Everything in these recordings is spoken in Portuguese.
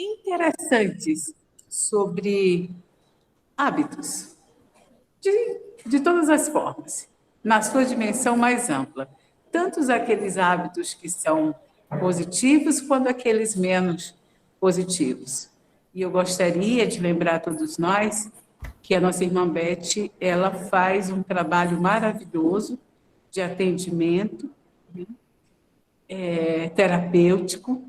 interessantes sobre hábitos, de todas as formas, na sua dimensão mais ampla. Tantos aqueles hábitos que são positivos, quanto aqueles menos positivos. E eu gostaria de lembrar a todos nós que a nossa irmã Beth, ela faz um trabalho maravilhoso de atendimento terapêutico.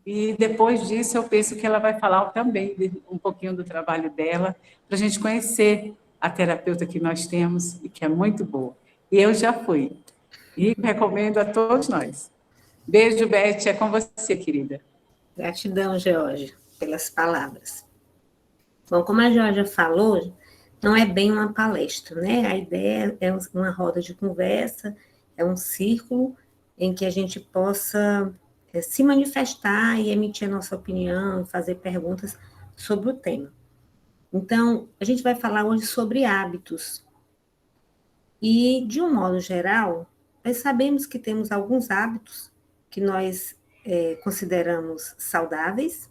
E depois disso, eu penso que ela vai falar também um pouquinho do trabalho dela, para a gente conhecer a terapeuta que nós temos e que é muito boa. E eu já fui. E recomendo a todos nós. Beijo, Beth. É com você, querida. Gratidão, Georgia, pelas palavras. Bom, como a Georgia falou, não é bem uma palestra, né? A ideia é uma roda de conversa, é um círculo em que a gente possa se manifestar e emitir a nossa opinião, fazer perguntas sobre o tema. Então, a gente vai falar hoje sobre hábitos. E, de um modo geral, nós sabemos que temos alguns hábitos que nós consideramos saudáveis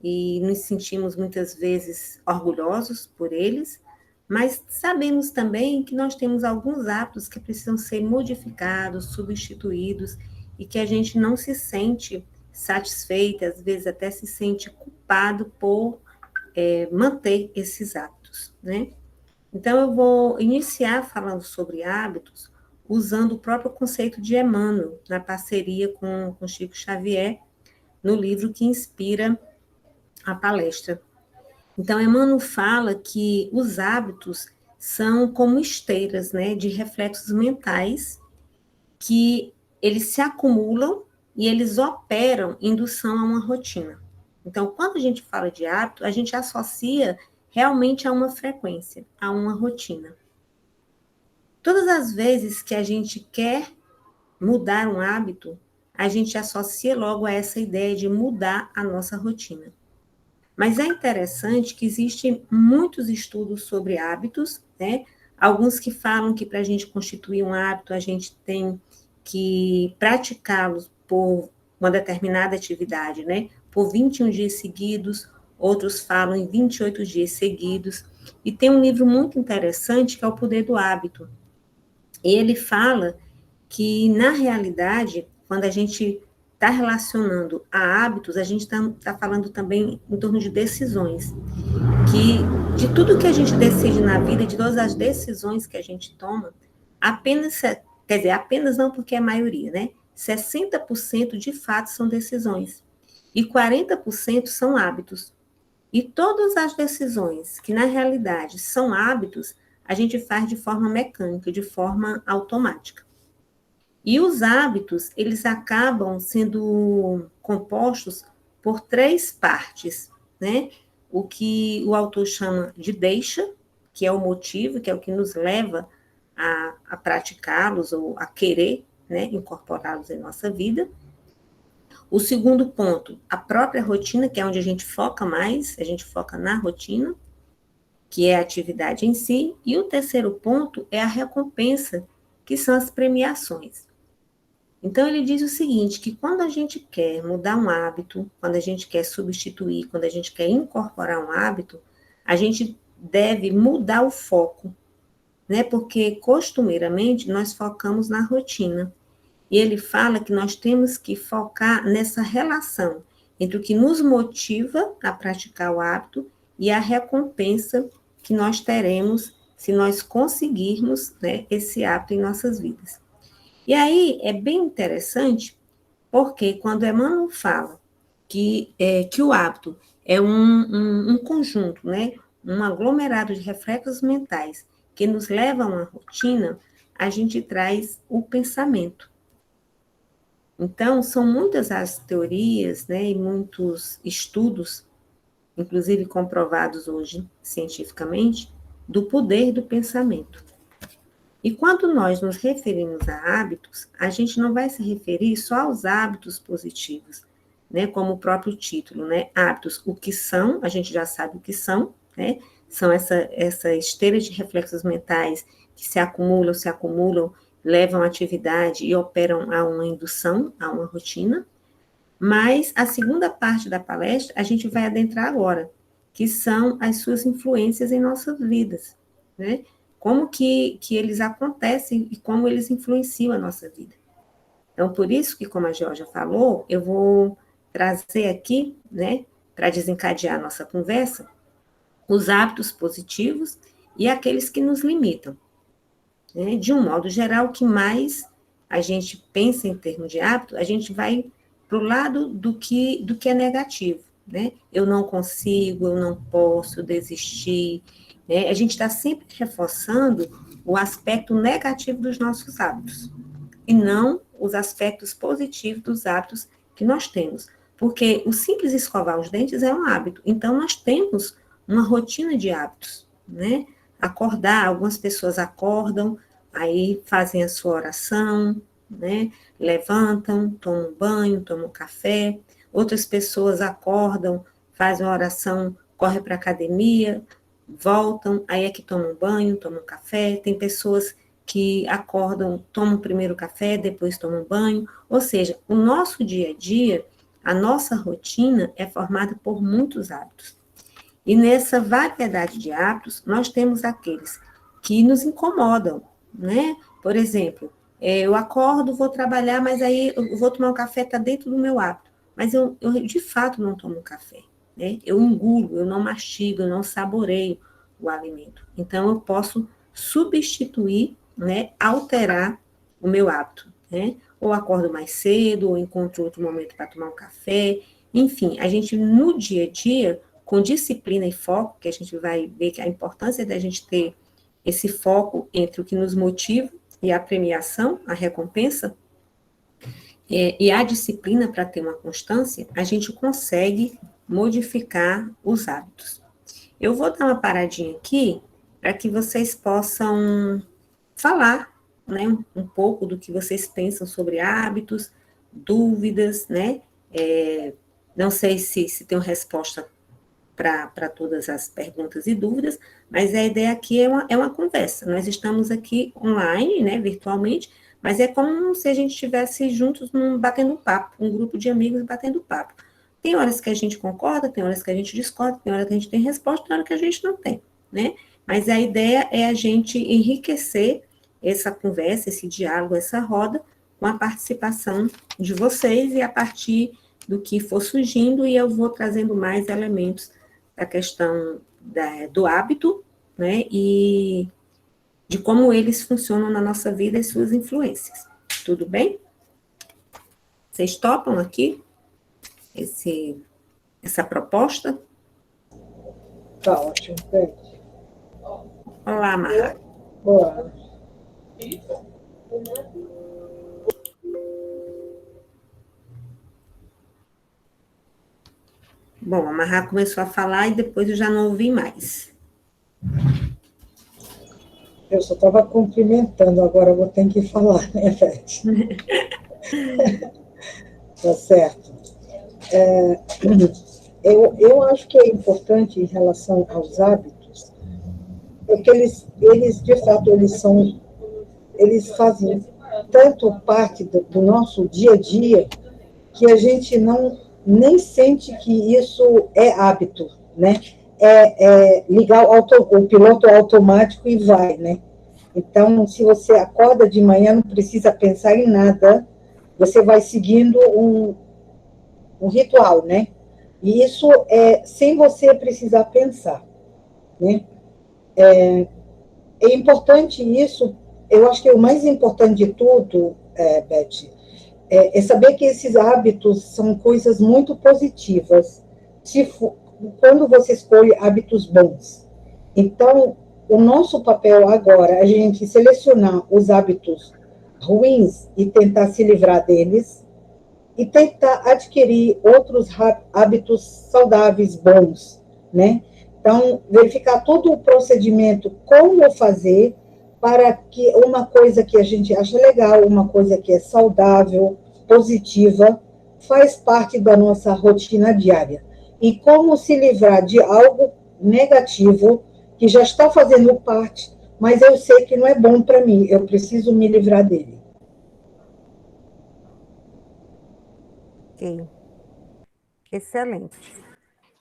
e nos sentimos muitas vezes orgulhosos por eles, mas sabemos também que nós temos alguns hábitos que precisam ser modificados, substituídos, e que a gente não se sente satisfeito, às vezes até se sente culpado por manter esses hábitos, né? Então, eu vou iniciar falando sobre hábitos, usando o próprio conceito de Emmanuel, na parceria com Chico Xavier, no livro que inspira a palestra. Então, Emmanuel fala que os hábitos são como esteiras, né, de reflexos mentais que eles se acumulam e eles operam indução a uma rotina. Então, quando a gente fala de hábito, a gente associa realmente a uma frequência, a uma rotina. Todas as vezes que a gente quer mudar um hábito, a gente associa logo a essa ideia de mudar a nossa rotina. Mas é interessante que existem muitos estudos sobre hábitos, né? Alguns que falam que para a gente constituir um hábito, a gente tem que praticá-los por uma determinada atividade, né? Por 21 dias seguidos, outros falam em 28 dias seguidos. E tem um livro muito interessante que é O Poder do Hábito. E ele fala que, na realidade, quando a gente está relacionando a hábitos, a gente está falando também em torno de decisões. Que de tudo que a gente decide na vida, de todas as decisões que a gente toma, apenas, quer dizer, apenas não porque é a maioria, né? 60% de fato são decisões. E 40% são hábitos. E todas as decisões que, na realidade, são hábitos, a gente faz de forma mecânica, de forma automática. E os hábitos, eles acabam sendo compostos por 3 partes, né? O que o autor chama de deixa, que é o motivo, que é o que nos leva a praticá-los ou a querer, né, incorporá-los em nossa vida. O segundo ponto, a própria rotina, que é onde a gente foca mais, a gente foca na rotina, que é a atividade em si. E o terceiro ponto é a recompensa, que são as premiações. Então, ele diz o seguinte, que quando a gente quer mudar um hábito, quando a gente quer substituir, quando a gente quer incorporar um hábito, a gente deve mudar o foco, né? Porque, costumeiramente, nós focamos na rotina. E ele fala que nós temos que focar nessa relação entre o que nos motiva a praticar o hábito e a recompensa que nós teremos se nós conseguirmos, né, esse hábito em nossas vidas. E aí é bem interessante, porque quando Emmanuel fala que o hábito é um conjunto, né, um aglomerado de reflexos mentais que nos leva a uma rotina, a gente traz o pensamento. Então, são muitas as teorias, né, e muitos estudos, inclusive comprovados hoje cientificamente, do poder do pensamento. E quando nós nos referimos a hábitos, a gente não vai se referir só aos hábitos positivos, né? Como o próprio título, né? Hábitos, o que são, a gente já sabe o que são, né? São essa esteira de reflexos mentais que se acumulam, levam à atividade e operam a uma indução, a uma rotina. Mas a segunda parte da palestra a gente vai adentrar agora, que são as suas influências em nossas vidas, né? Como que eles acontecem e como eles influenciam a nossa vida. Então, por isso que, como a Georgia falou, eu vou trazer aqui, né, para desencadear a nossa conversa, os hábitos positivos e aqueles que nos limitam. Né? De um modo geral, o que mais a gente pensa em termos de hábito, a gente vai para o lado do que é negativo. Né? Eu não consigo, eu não posso desistir. Né? A gente está sempre reforçando o aspecto negativo dos nossos hábitos, e não os aspectos positivos dos hábitos que nós temos. Porque o simples escovar os dentes é um hábito. Então, nós temos uma rotina de hábitos, né? Acordar, algumas pessoas acordam, aí fazem a sua oração, né? Levantam, tomam banho, tomam café. Outras pessoas acordam, fazem uma oração, correm para a academia, voltam, aí é que tomam banho, tomam café. Tem pessoas que acordam, tomam primeiro café, depois tomam banho. Ou seja, o nosso dia a dia, a nossa rotina é formada por muitos hábitos. E nessa variedade de hábitos, nós temos aqueles que nos incomodam, né? Por exemplo, eu acordo, vou trabalhar, mas aí eu vou tomar um café, está dentro do meu hábito. Mas eu de fato não tomo café, né? Eu engulo, eu não mastigo, eu não saboreio o alimento. Então, eu posso substituir, né, alterar o meu hábito, né? Ou acordo mais cedo, ou encontro outro momento para tomar um café. Enfim, a gente, no dia a dia, com disciplina e foco, que a gente vai ver que a importância da gente ter esse foco entre o que nos motiva e a premiação, a recompensa, e a disciplina para ter uma constância, a gente consegue modificar os hábitos. Eu vou dar uma paradinha aqui para que vocês possam falar, né, um pouco do que vocês pensam sobre hábitos, dúvidas, né? Não sei se tem uma resposta para todas as perguntas e dúvidas, mas a ideia aqui é uma conversa. Nós estamos aqui online, né, virtualmente, mas é como se a gente estivesse juntos batendo papo, um grupo de amigos batendo papo. Tem horas que a gente concorda, tem horas que a gente discorda, tem horas que a gente tem resposta, tem horas que a gente não tem, né? Mas a ideia é a gente enriquecer essa conversa, esse diálogo, essa roda, com a participação de vocês e a partir do que for surgindo, e eu vou trazendo mais elementos da questão do hábito, né, e de como eles funcionam na nossa vida e suas influências. Tudo bem? Vocês topam aqui essa proposta? Tá ótimo, Beth. Olá, Marra. Boa. Bom, a Marra começou a falar e depois eu já não ouvi mais. Eu só estava cumprimentando, agora eu vou ter que falar, né, Beth? Tá certo. Eu acho que é importante em relação aos hábitos, porque eles de fato, eles fazem tanto parte do nosso dia a dia, que a gente nem sente que isso é hábito, né? Ligar o piloto automático e vai, né? Então, se você acorda de manhã, não precisa pensar em nada, você vai seguindo um ritual, né? E isso é sem você precisar pensar, né? É importante isso, eu acho que o mais importante de tudo, Beth, é saber que esses hábitos são coisas muito positivas, quando você escolhe hábitos bons. Então, o nosso papel agora é a gente selecionar os hábitos ruins e tentar se livrar deles, e tentar adquirir outros hábitos saudáveis, bons, né? Então, verificar todo o procedimento, como fazer, para que uma coisa que a gente acha legal, uma coisa que é saudável, positiva, faz parte da nossa rotina diária. E como se livrar de algo negativo, que já está fazendo parte, mas eu sei que não é bom para mim, eu preciso me livrar dele. Ok. Excelente.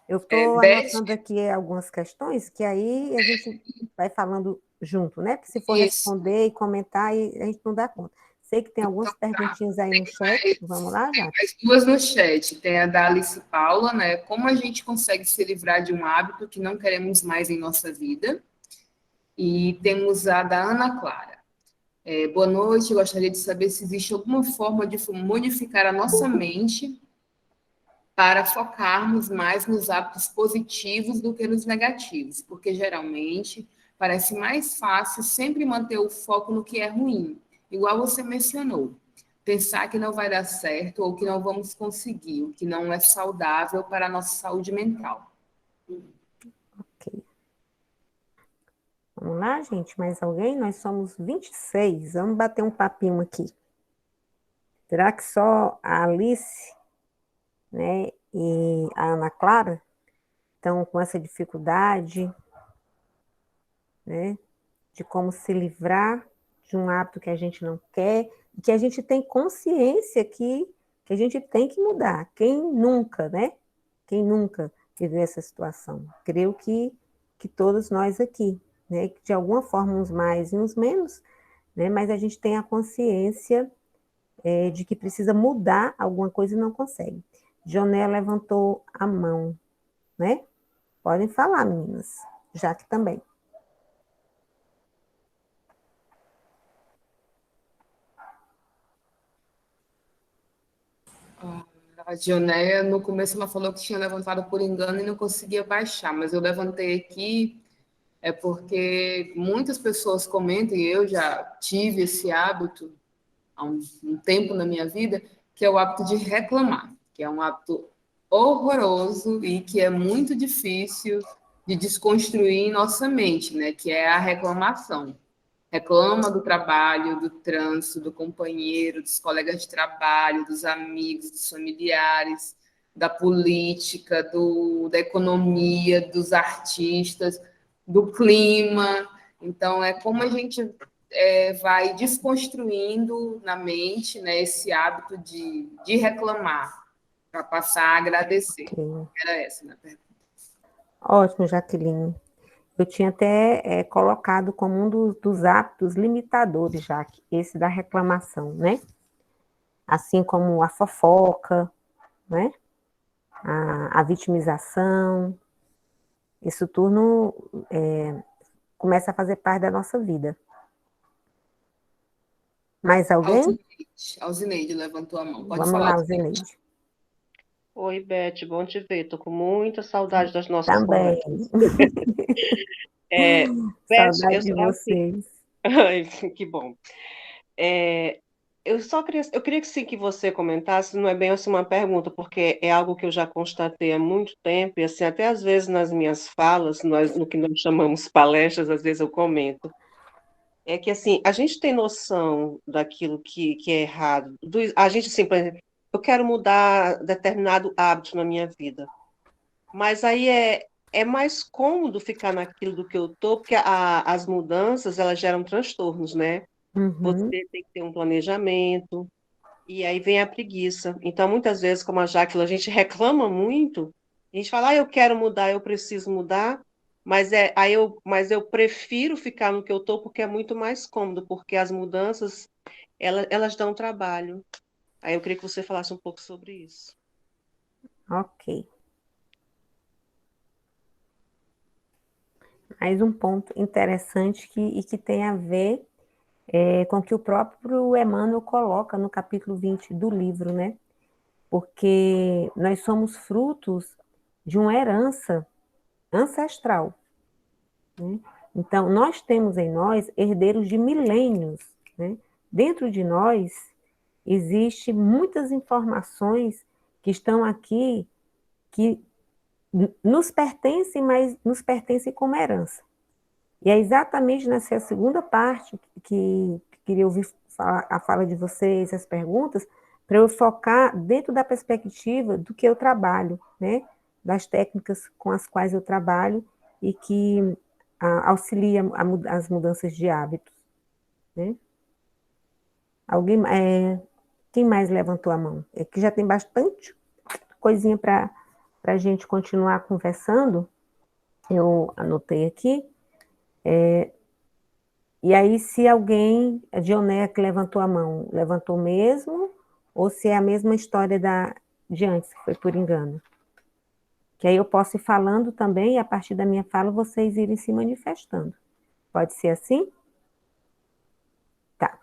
Eu estou Beth, anotando aqui algumas questões, que aí a gente vai falando junto, né? Porque se for isso. responder e comentar, aí a gente não dá conta. Sei que tem algumas perguntinhas aí no chat. Vamos lá, Jaque? As duas no chat. Tem a da Alice Paula, né? Como a gente consegue se livrar de um hábito que não queremos mais em nossa vida? E temos a da Ana Clara. Boa noite, gostaria de saber se existe alguma forma de modificar a nossa mente para focarmos mais nos hábitos positivos do que nos negativos, porque geralmente parece mais fácil sempre manter o foco no que é ruim, igual você mencionou. Pensar que não vai dar certo ou que não vamos conseguir, o que não é saudável para a nossa saúde mental. Ok. Vamos lá, gente? Mais alguém? Nós somos 26. Vamos bater um papinho aqui. Será que só a Alice, né, e a Ana Clara estão com essa dificuldade, né, de como se livrar de um hábito que a gente não quer, e que a gente tem consciência que a gente tem que mudar. Quem nunca, né? Quem nunca viveu essa situação? Creio que todos nós aqui, né? De alguma forma, uns mais e uns menos, né? Mas a gente tem a consciência de que precisa mudar alguma coisa e não consegue. Joné levantou a mão, né? Podem falar, meninas. Jaque também. A Dionéia, no começo, ela falou que tinha levantado por engano e não conseguia baixar, mas eu levantei aqui porque muitas pessoas comentam, e eu já tive esse hábito há um tempo na minha vida, que é o hábito de reclamar, que é um hábito horroroso e que é muito difícil de desconstruir em nossa mente, né? Que é a reclamação. Reclama do trabalho, do trânsito, do companheiro, dos colegas de trabalho, dos amigos, dos familiares, da política, da economia, dos artistas, do clima. Então, é como a gente vai desconstruindo na mente, né, esse hábito de reclamar, para passar a agradecer. Okay. Era essa, né? Ótimo, Jaqueline. Eu tinha até colocado como um dos hábitos limitadores, Jaque, esse da reclamação, né? Assim como a fofoca, né? A vitimização. Isso tudo começa a fazer parte da nossa vida. Mais alguém? Alzineide levantou a mão. Pode Vamos falar. lá, Alzineide. Oi, Beth, bom te ver. Tô com muita saudade das nossas Também. conversas. Beth, Saudade de assim, vocês. ai, que bom. Eu queria que sim que você comentasse, não é bem assim uma pergunta, porque é algo que eu já constatei há muito tempo, e assim, até às vezes nas minhas falas, no que nós chamamos palestras, às vezes eu comento. É que assim, a gente tem noção daquilo que é errado. A gente, assim, por exemplo, eu quero mudar determinado hábito na minha vida. Mas aí é mais cômodo ficar naquilo do que eu tô, porque as mudanças, elas geram transtornos, né? Uhum. Você tem que ter um planejamento, e aí vem a preguiça. Então, muitas vezes, como a Jaqueline, a gente reclama muito, a gente fala, eu quero mudar, eu preciso mudar, mas eu prefiro ficar no que eu tô porque é muito mais cômodo, porque as mudanças, elas dão trabalho. Aí eu queria que você falasse um pouco sobre isso. Ok. Mais um ponto interessante e que tem a ver com o que o próprio Emmanuel coloca no capítulo 20 do livro, né? Porque nós somos frutos de uma herança ancestral, né? Então, nós temos em nós herdeiros de milênios, né? Dentro de nós existe muitas informações que estão aqui que nos pertencem, mas nos pertencem como herança. E é exatamente nessa segunda parte que queria ouvir a fala de vocês, as perguntas, para eu focar dentro da perspectiva do que eu trabalho, né? Das técnicas com as quais eu trabalho e que auxilia as mudanças de hábitos, né? Alguém, quem mais levantou a mão? É que já tem bastante coisinha para a gente continuar conversando, eu anotei aqui. E aí, se alguém, a Dionéia que levantou a mão, levantou mesmo, ou se é a mesma história de antes, que foi por engano. Que aí eu posso ir falando também, e a partir da minha fala, vocês irem se manifestando. Pode ser assim? Tá.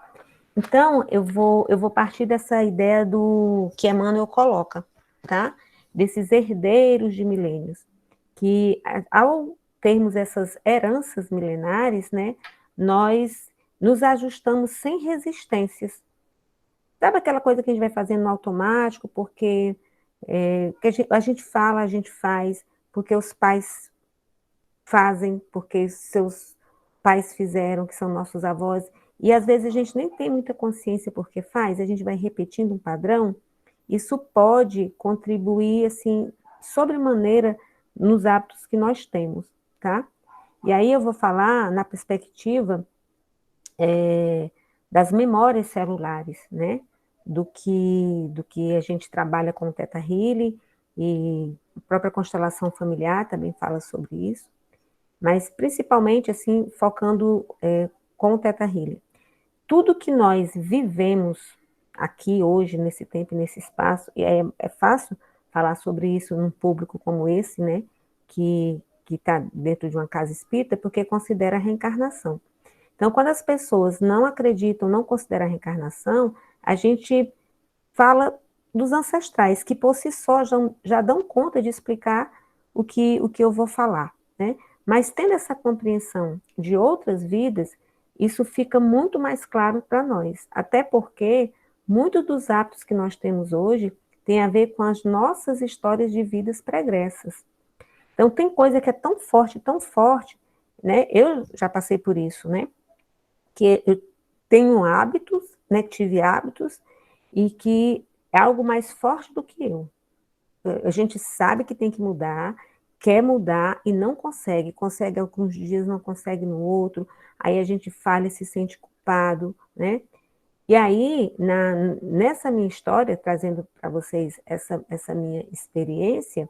Então, eu vou partir dessa ideia do que Emmanuel coloca, tá? Desses herdeiros de milênios, que ao termos essas heranças milenares, né, nós nos ajustamos sem resistências. Sabe aquela coisa que a gente vai fazendo no automático, porque que a gente fala, a gente faz, porque os pais fazem, porque seus pais fizeram, que são nossos avós, e às vezes a gente nem tem muita consciência porque faz, a gente vai repetindo um padrão, isso pode contribuir, assim, sobremaneira nos hábitos que nós temos, tá? E aí eu vou falar na perspectiva das memórias celulares, né? Do que a gente trabalha com o Theta Healing, e a própria constelação familiar também fala sobre isso, mas principalmente, assim, focando com o Theta Healing. Tudo que nós vivemos aqui hoje, nesse tempo e nesse espaço, e é fácil falar sobre isso num público como esse, né, que está dentro de uma casa espírita, porque considera a reencarnação. Então, quando as pessoas não acreditam, não consideram a reencarnação, a gente fala dos ancestrais, que por si só já dão conta de explicar o que eu vou falar, né? Mas tendo essa compreensão de outras vidas, isso fica muito mais claro para nós, até porque muitos dos hábitos que nós temos hoje tem a ver com as nossas histórias de vidas pregressas. Então, tem coisa que é tão forte, né? Eu já passei por isso, né? Que eu tenho hábitos, né? Tive hábitos, e que é algo mais forte do que eu. A gente sabe que tem que mudar, quer mudar e não consegue. Consegue alguns dias, não consegue no outro. Aí a gente falha e se sente culpado, né? E aí, nessa minha história, trazendo para vocês essa minha experiência,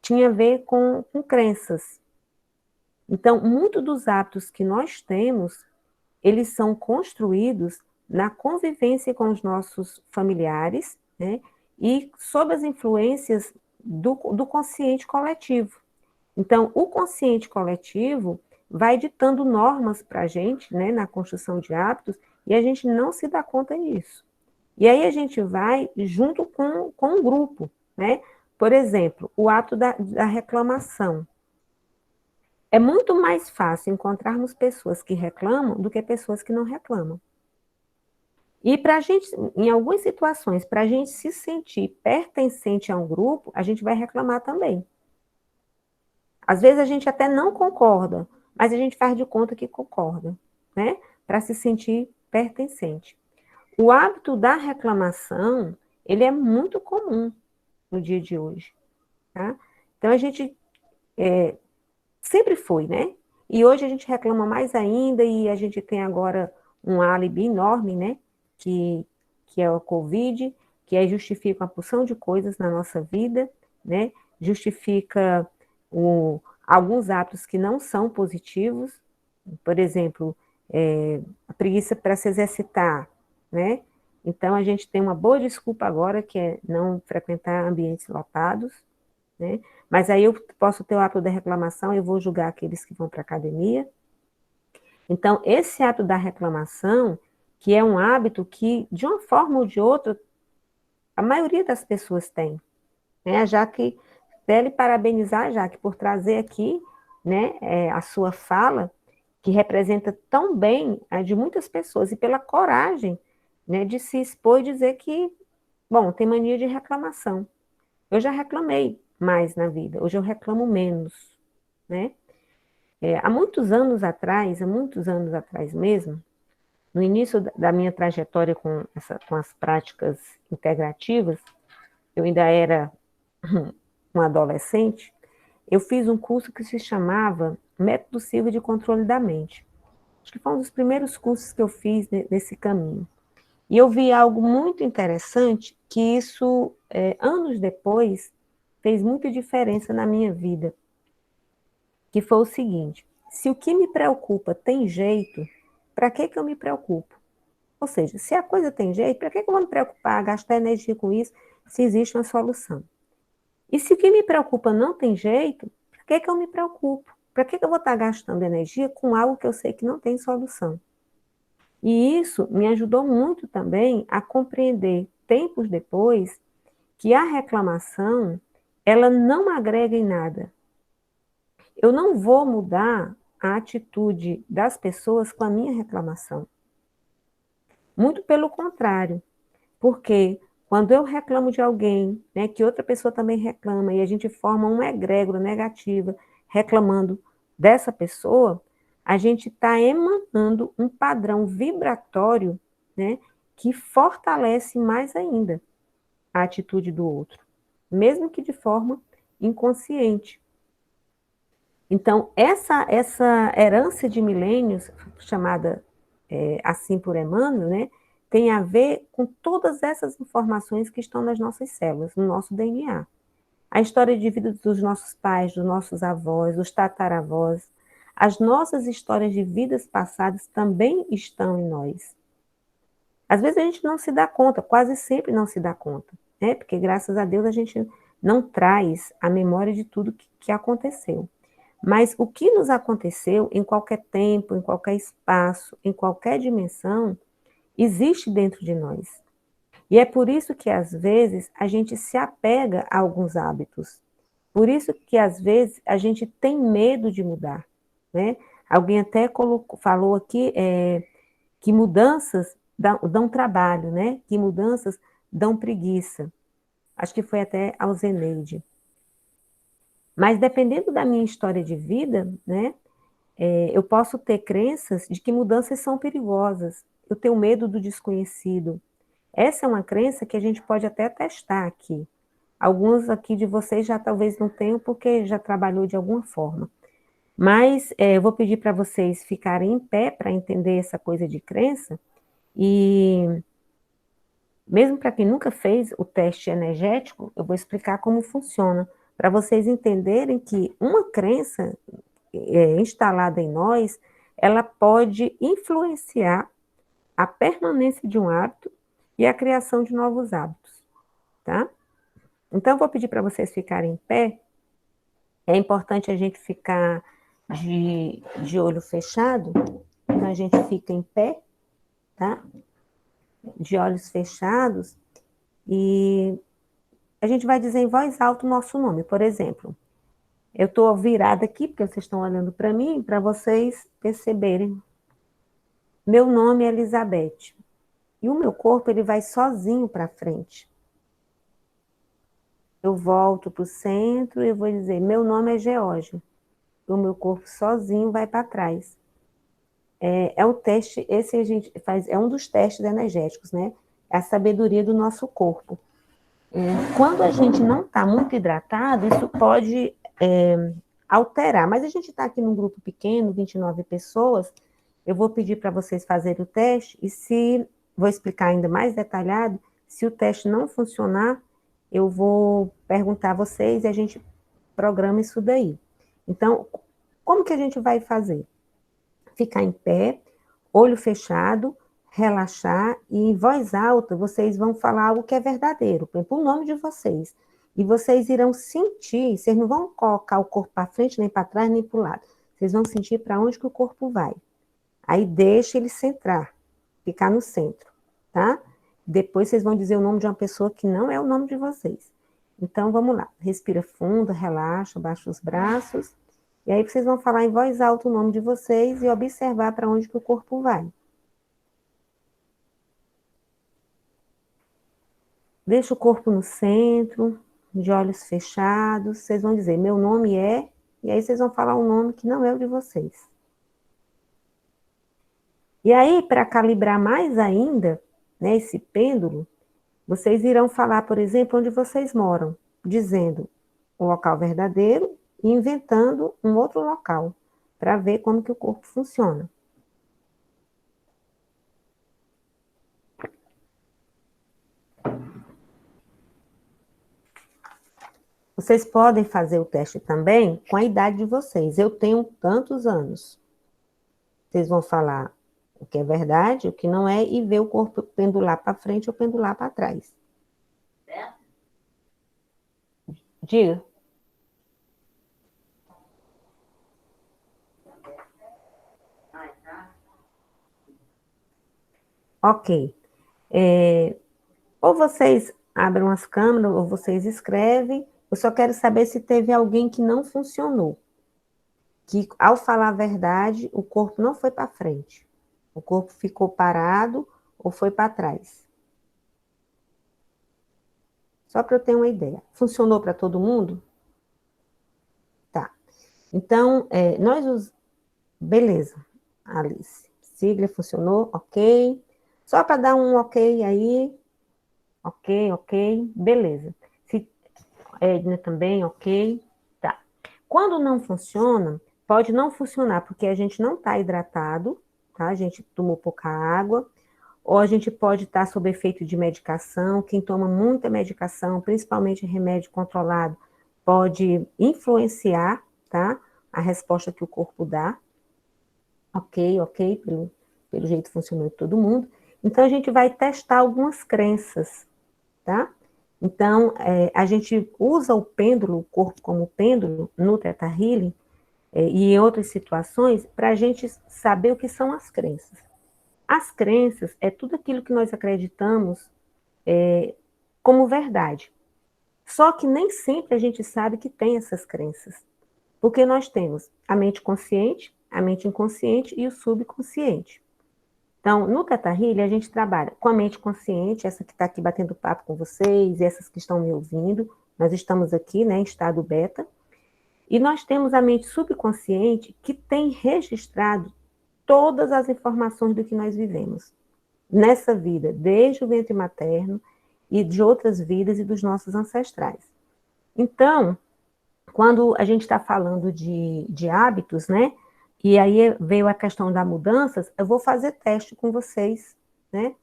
tinha a ver com crenças. Então, muitos dos hábitos que nós temos, eles são construídos na convivência com os nossos familiares, né? E sob as influências do consciente coletivo. Então, o consciente coletivo vai ditando normas para a gente, né, na construção de hábitos, e a gente não se dá conta disso. E aí a gente vai junto com um grupo, né? Por exemplo, o ato da reclamação. É muito mais fácil encontrarmos pessoas que reclamam do que pessoas que não reclamam. E para a gente, em algumas situações, para a gente se sentir pertencente a um grupo, a gente vai reclamar também. Às vezes a gente até não concorda, mas a gente faz de conta que concorda, né? Para se sentir pertencente. O hábito da reclamação, ele é muito comum no dia de hoje, tá? Então a gente sempre foi, né? E hoje a gente reclama mais ainda, e a gente tem agora um álibi enorme, né? Que é o Covid, que aí justifica uma porção de coisas na nossa vida, né? Justifica alguns atos que não são positivos, por exemplo, a preguiça para se exercitar, né? Então, a gente tem uma boa desculpa agora, que é não frequentar ambientes lotados, né? Mas aí eu posso ter o ato da reclamação, eu vou julgar aqueles que vão para a academia. Então, esse ato da reclamação, que é um hábito que, de uma forma ou de outra, a maioria das pessoas tem, né? A Jaque, deve parabenizar a Jaque por trazer aqui, né, a sua fala, que representa tão bem a de muitas pessoas, e pela coragem, né, de se expor e dizer que, bom, tem mania de reclamação. Eu já reclamei mais na vida, hoje eu reclamo menos, né? Há muitos anos atrás mesmo, no início da minha trajetória com as práticas integrativas, eu ainda era um adolescente, eu fiz um curso que se chamava Método Silva de Controle da Mente. Acho que foi um dos primeiros cursos que eu fiz nesse caminho. E eu vi algo muito interessante, que isso, anos depois, fez muita diferença na minha vida, que foi o seguinte: se o que me preocupa tem jeito, para que eu me preocupo? Ou seja, se a coisa tem jeito, para que eu vou me preocupar, gastar energia com isso, se existe uma solução? E se o que me preocupa não tem jeito, para que eu me preocupo? Para que eu vou estar gastando energia com algo que eu sei que não tem solução? E isso me ajudou muito também a compreender, tempos depois, que a reclamação, ela não agrega em nada. Eu não vou mudar a atitude das pessoas com a minha reclamação. Muito pelo contrário, porque quando eu reclamo de alguém, né, que outra pessoa também reclama, e a gente forma uma egrégora negativa reclamando dessa pessoa, a gente está emanando um padrão vibratório, né, que fortalece mais ainda a atitude do outro, mesmo que de forma inconsciente. Então, essa herança de milênios, chamada assim por Emmanuel, né, tem a ver com todas essas informações que estão nas nossas células, no nosso DNA. A história de vida dos nossos pais, dos nossos avós, dos tataravós, as nossas histórias de vidas passadas também estão em nós. Às vezes a gente não se dá conta, quase sempre não se dá conta, né? Porque graças a Deus a gente não traz a memória de tudo que aconteceu. Mas o que nos aconteceu em qualquer tempo, em qualquer espaço, em qualquer dimensão, existe dentro de nós. E é por isso que, às vezes, a gente se apega a alguns hábitos. Por isso que, às vezes, a gente tem medo de mudar, né? Alguém até falou aqui que mudanças dão trabalho, né? Que mudanças dão preguiça. Acho que foi até ao Zeneide. Mas dependendo da minha história de vida, né? Eu posso ter crenças de que mudanças são perigosas. Eu tenho medo do desconhecido. Essa é uma crença que a gente pode até testar aqui. Alguns aqui de vocês já talvez não tenham, porque já trabalhou de alguma forma. Mas eu vou pedir para vocês ficarem em pé para entender essa coisa de crença. E mesmo para quem nunca fez o teste energético, eu vou explicar como funciona, para vocês entenderem que uma crença instalada em nós, ela pode influenciar a permanência de um hábito e a criação de novos hábitos, tá? Então, eu vou pedir para vocês ficarem em pé. É importante a gente ficar de olho fechado. Então, a gente fica em pé, tá? De olhos fechados. E a gente vai dizer em voz alta o nosso nome. Por exemplo, eu estou virada aqui, porque vocês estão olhando para mim, para vocês perceberem. Meu nome é Elizabeth. E o meu corpo, ele vai sozinho para frente. Eu volto para o centro e vou dizer, meu nome é Geórgia. O meu corpo sozinho vai para trás. É um teste, esse a gente faz, é um dos testes energéticos, né? É a sabedoria do nosso corpo. Quando a gente não está muito hidratado, isso pode alterar. Mas a gente está aqui num grupo pequeno, 29 pessoas, eu vou pedir para vocês fazerem o teste e vou explicar ainda mais detalhado, se o teste não funcionar, eu vou perguntar a vocês e a gente programa isso daí. Então, como que a gente vai fazer? Ficar em pé, olho fechado, relaxar e em voz alta vocês vão falar algo que é verdadeiro, por exemplo, o nome de vocês. E vocês irão sentir, vocês não vão colocar o corpo para frente, nem para trás, nem para o lado. Vocês vão sentir para onde que o corpo vai. Aí deixa ele centrar, ficar no centro, tá? Depois vocês vão dizer o nome de uma pessoa que não é o nome de vocês. Então, vamos lá. Respira fundo, relaxa, baixa os braços. E aí vocês vão falar em voz alta o nome de vocês e observar para onde que o corpo vai. Deixa o corpo no centro, de olhos fechados. Vocês vão dizer, meu nome é... E aí vocês vão falar um nome que não é o de vocês. E aí, para calibrar mais ainda, né, esse pêndulo, vocês irão falar, por exemplo, onde vocês moram, dizendo o local verdadeiro e inventando um outro local, para ver como que o corpo funciona. Vocês podem fazer o teste também com a idade de vocês. Eu tenho tantos anos. Vocês vão falar o que é verdade, o que não é, e ver o corpo pendular para frente ou pendular para trás. Diga. Ok. Ou vocês abrem as câmeras, ou vocês escrevem. Eu só quero saber se teve alguém que não funcionou. Que, ao falar a verdade, o corpo não foi para frente. O corpo ficou parado ou foi para trás. Só para eu ter uma ideia. Funcionou para todo mundo? Tá. Então, beleza, Alice. Sigla funcionou, ok. Só para dar um ok aí. Ok, beleza. Se Edna também, ok. Tá. Quando não funciona, pode não funcionar porque a gente não está hidratado, tá? A gente tomou pouca água, ou a gente pode estar sob efeito de medicação. Quem toma muita medicação, principalmente remédio controlado, pode influenciar, tá? A resposta que o corpo dá. Ok, pelo jeito funcionou em todo mundo. Então, a gente vai testar algumas crenças, tá? Então, a gente usa o pêndulo, o corpo como pêndulo, no Theta Healing, e em outras situações, para a gente saber o que são as crenças. As crenças é tudo aquilo que nós acreditamos como verdade. Só que nem sempre a gente sabe que tem essas crenças. Porque nós temos a mente consciente, a mente inconsciente e o subconsciente. Então, no Theta Healing, a gente trabalha com a mente consciente, essa que está aqui batendo papo com vocês, essas que estão me ouvindo. Nós estamos aqui, né, em estado beta. E nós temos a mente subconsciente que tem registrado todas as informações do que nós vivemos nessa vida, desde o ventre materno e de outras vidas e dos nossos ancestrais. Então, quando a gente está falando de hábitos, né? E aí veio a questão da mudanças, eu vou fazer teste com vocês, né?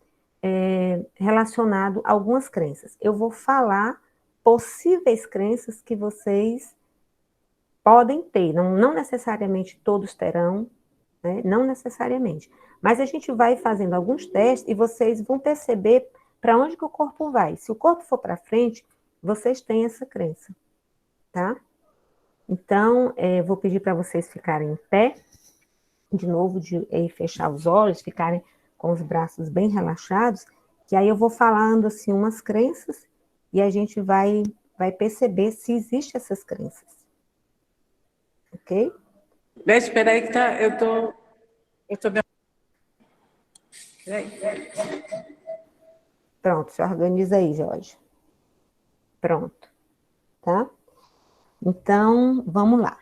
Relacionado a algumas crenças. Eu vou falar possíveis crenças que vocês podem ter, não necessariamente todos terão, né? Não necessariamente. Mas a gente vai fazendo alguns testes e vocês vão perceber para onde que o corpo vai. Se o corpo for para frente, vocês têm essa crença, tá? Então, vou pedir para vocês ficarem em pé, de novo, fechar os olhos, ficarem com os braços bem relaxados, que aí eu vou falando assim umas crenças e a gente vai perceber se existem essas crenças. Ok? Espera aí que tá, eu tô Peraí. Pronto, se organiza aí, Jorge. Pronto, tá? Então, vamos lá.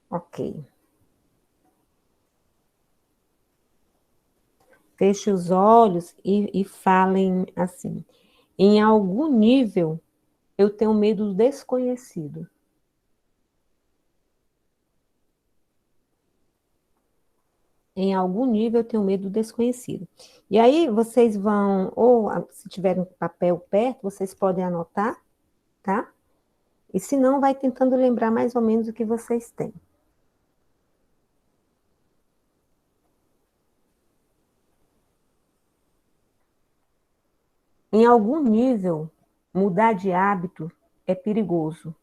Ok. Feche os olhos e falem assim. Em algum nível, eu tenho medo do desconhecido. Em algum nível, eu tenho medo do desconhecido. E aí, vocês vão, ou se tiverem papel perto, vocês podem anotar, tá? E se não, vai tentando lembrar mais ou menos o que vocês têm. Em algum nível, mudar de hábito é perigoso.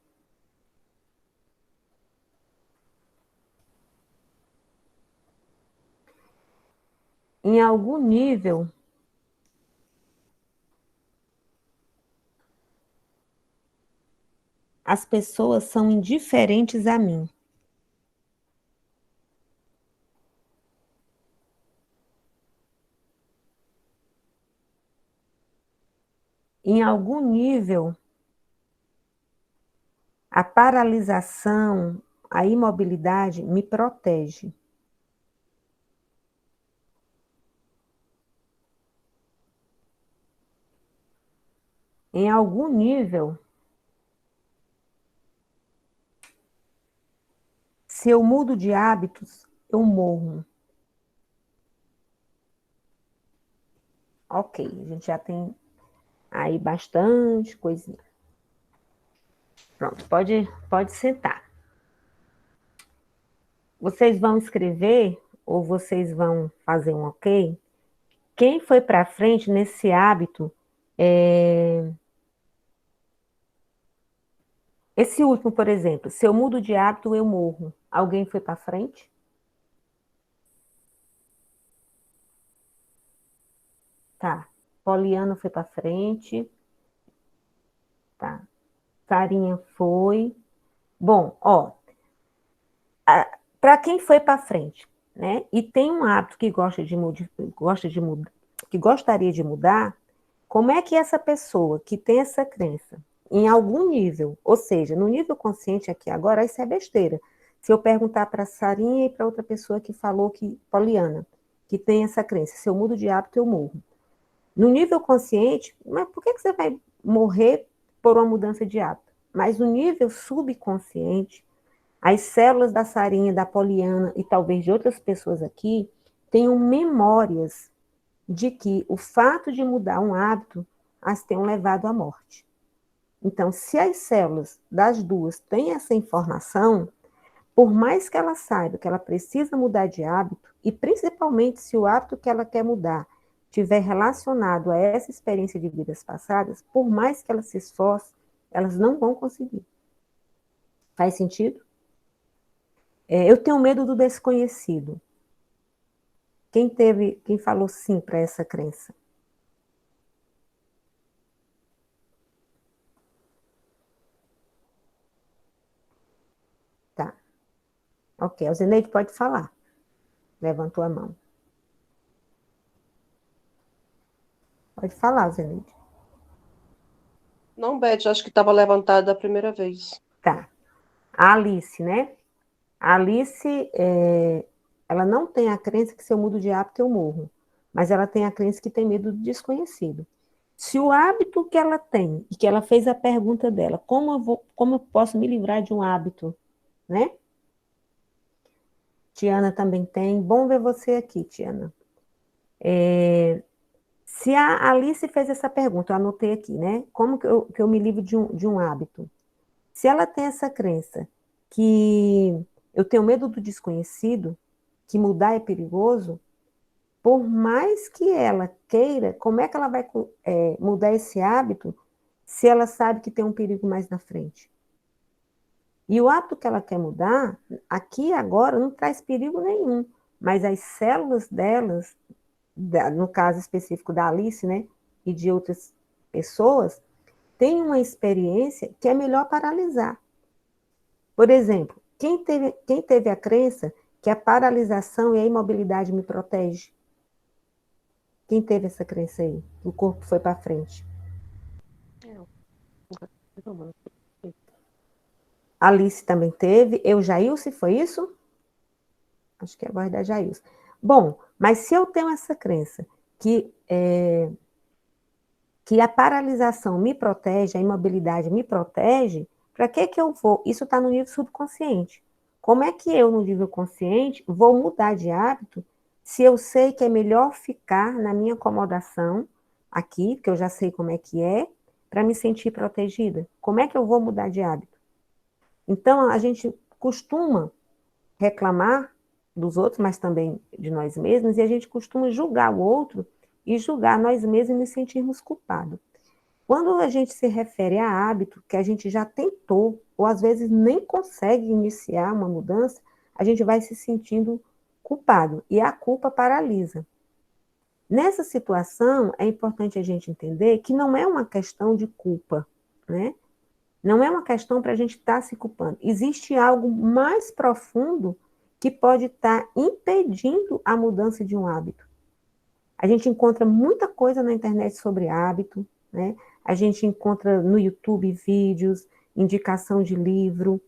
Em algum nível, as pessoas são indiferentes a mim. Em algum nível, a paralisação, a imobilidade me protege. Em algum nível, se eu mudo de hábitos, eu morro. Ok, a gente já tem aí bastante coisinha. Pronto, pode sentar. Vocês vão escrever ou vocês vão fazer um ok? Quem foi para frente nesse hábito? Esse último, por exemplo, se eu mudo de hábito, eu morro. Alguém foi para frente? Tá. Poliana foi para frente. Tá. Sarinha foi. Bom, ó, para quem foi para frente, né? E tem um hábito que que gostaria de mudar, como é que essa pessoa que tem essa crença, em algum nível, ou seja, no nível consciente aqui agora, isso é besteira. Se eu perguntar para a Sarinha e para outra pessoa que falou que, Poliana, que tem essa crença, se eu mudo de hábito, eu morro. No nível consciente, mas por que você vai morrer por uma mudança de hábito? Mas no nível subconsciente, as células da Sarinha, da Poliana e talvez de outras pessoas aqui tenham memórias de que o fato de mudar um hábito as tenham levado à morte. Então, se as células das duas têm essa informação, por mais que ela saiba que ela precisa mudar de hábito, e principalmente se o hábito que ela quer mudar estiver relacionado a essa experiência de vidas passadas, por mais que ela se esforce, elas não vão conseguir. Faz sentido? Eu tenho medo do desconhecido. Quem falou sim para essa crença? Tá. Ok, a Zeneide pode falar. Levantou a mão. Pode falar, Zeneide. Não, Beth, acho que estava levantada a primeira vez. Tá. A Alice, né? A Alice, ela não tem a crença que se eu mudo de hábito eu morro, mas ela tem a crença que tem medo do desconhecido. Se o hábito que ela tem, e que ela fez a pergunta dela, como eu posso me livrar de um hábito, né? Tiana também tem. Bom ver você aqui, Tiana. Se a Alice fez essa pergunta, eu anotei aqui, né? Como que eu me livro de um hábito? Se ela tem essa crença que eu tenho medo do desconhecido, que mudar é perigoso, por mais que ela queira, como é que ela vai mudar esse hábito se ela sabe que tem um perigo mais na frente? E o hábito que ela quer mudar, aqui agora, não traz perigo nenhum, mas as células delas, no caso específico da Alice, né, e de outras pessoas, têm uma experiência que é melhor paralisar. Por exemplo, quem teve a crença que a paralisação e a imobilidade me protege? Quem teve essa crença aí? O corpo foi para frente. Alice também teve. Jailce, foi isso? Acho que é a voz da Jailce. Bom, mas se eu tenho essa crença que a paralisação me protege, a imobilidade me protege, para que eu vou? Isso está no nível subconsciente. Como é que eu, no nível consciente, vou mudar de hábito se eu sei que é melhor ficar na minha acomodação aqui, que eu já sei como é que é, para me sentir protegida? Como é que eu vou mudar de hábito? Então, a gente costuma reclamar dos outros, mas também de nós mesmos, e a gente costuma julgar o outro e julgar nós mesmos e nos sentirmos culpados. Quando a gente se refere a hábito que a gente já tentou, ou às vezes nem consegue iniciar uma mudança, a gente vai se sentindo culpado, e a culpa paralisa. Nessa situação, é importante a gente entender que não é uma questão de culpa, né? Não é uma questão para a gente estar se culpando. Existe algo mais profundo que pode estar impedindo a mudança de um hábito. A gente encontra muita coisa na internet sobre hábito, né? A gente encontra no YouTube vídeos, indicação de livro,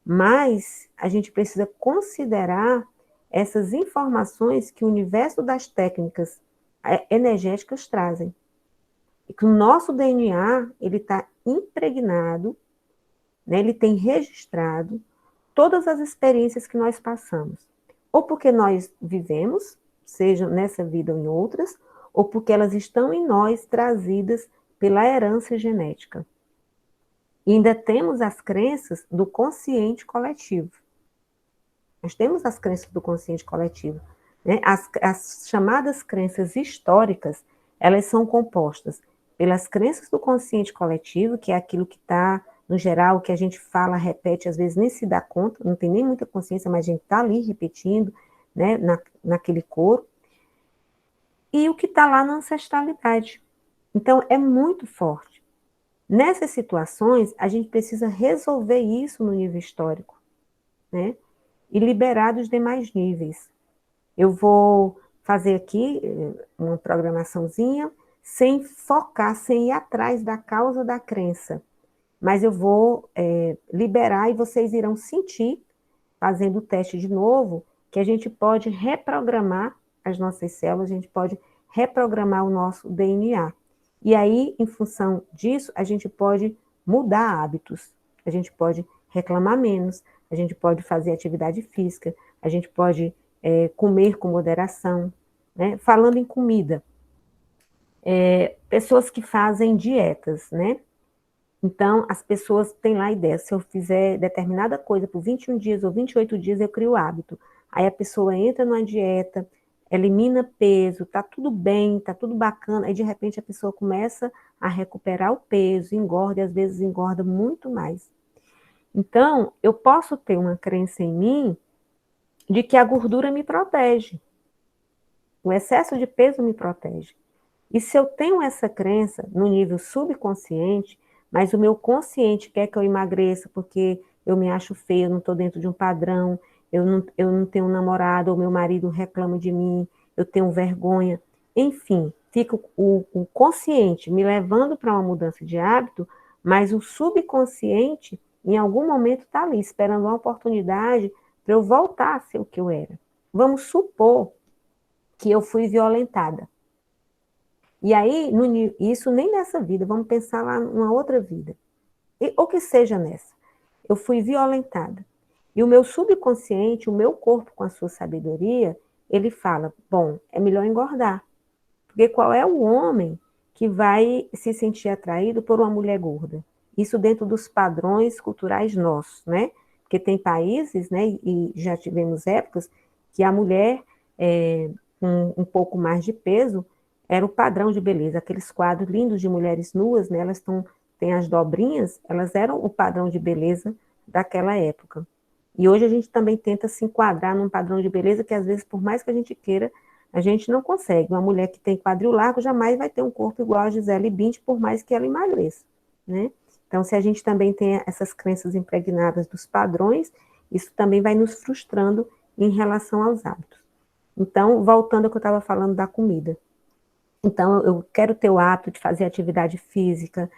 mas a gente precisa considerar essas informações que o universo das técnicas energéticas trazem. E que o nosso DNA, ele está impregnado, né? Ele tem registrado todas as experiências que nós passamos. Ou porque nós vivemos, seja nessa vida ou em outras, ou porque elas estão em nós trazidas pela herança genética. E ainda temos as crenças do consciente coletivo. Nós temos as crenças do consciente coletivo, né? As chamadas crenças históricas, elas são compostas pelas crenças do consciente coletivo, que é aquilo que está, no geral, que a gente fala, repete, às vezes nem se dá conta, não tem nem muita consciência, mas a gente está ali repetindo, né, naquele coro, e o que está lá na ancestralidade. Então, é muito forte. Nessas situações, a gente precisa resolver isso no nível histórico, né? E liberar dos demais níveis. Eu vou fazer aqui uma programaçãozinha sem focar, sem ir atrás da causa da crença, mas eu vou liberar e vocês irão sentir, fazendo o teste de novo, que a gente pode reprogramar as nossas células, a gente pode reprogramar o nosso DNA. E aí, em função disso, a gente pode mudar hábitos, a gente pode reclamar menos, a gente pode fazer atividade física, a gente pode comer com moderação, né? Falando em comida, pessoas que fazem dietas, né? Então, as pessoas têm lá a ideia, se eu fizer determinada coisa por 21 dias ou 28 dias, eu crio o hábito. Aí a pessoa entra numa dieta, elimina peso, tá tudo bem, tá tudo bacana, aí de repente a pessoa começa a recuperar o peso, engorda, e às vezes engorda muito mais. Então, eu posso ter uma crença em mim de que a gordura me protege. O excesso de peso me protege. E se eu tenho essa crença no nível subconsciente, mas o meu consciente quer que eu emagreça porque eu me acho feia, eu não estou dentro de um padrão, eu não tenho um namorado, ou meu marido reclama de mim, eu tenho vergonha. Enfim, fica o consciente me levando para uma mudança de hábito, mas o subconsciente, em algum momento, está ali, esperando uma oportunidade para eu voltar a ser o que eu era. Vamos supor que eu fui violentada. E aí, isso nem nessa vida, vamos pensar lá numa outra vida. Ou que seja nessa. Eu fui violentada. E o meu subconsciente, o meu corpo com a sua sabedoria, ele fala, bom, é melhor engordar. Porque qual é o homem que vai se sentir atraído por uma mulher gorda? Isso dentro dos padrões culturais nossos, né? Porque tem países, né, e já tivemos épocas, que a mulher com um pouco mais de peso era o padrão de beleza. Aqueles quadros lindos de mulheres nuas, né, elas têm as dobrinhas, elas eram o padrão de beleza daquela época. E hoje a gente também tenta se enquadrar num padrão de beleza que, às vezes, por mais que a gente queira, a gente não consegue. Uma mulher que tem quadril largo jamais vai ter um corpo igual a Gisele Bündchen, por mais que ela emagreça, né? Então, se a gente também tem essas crenças impregnadas dos padrões, isso também vai nos frustrando em relação aos hábitos. Então, voltando ao que eu estava falando da comida. Então, eu quero ter o hábito de fazer atividade física,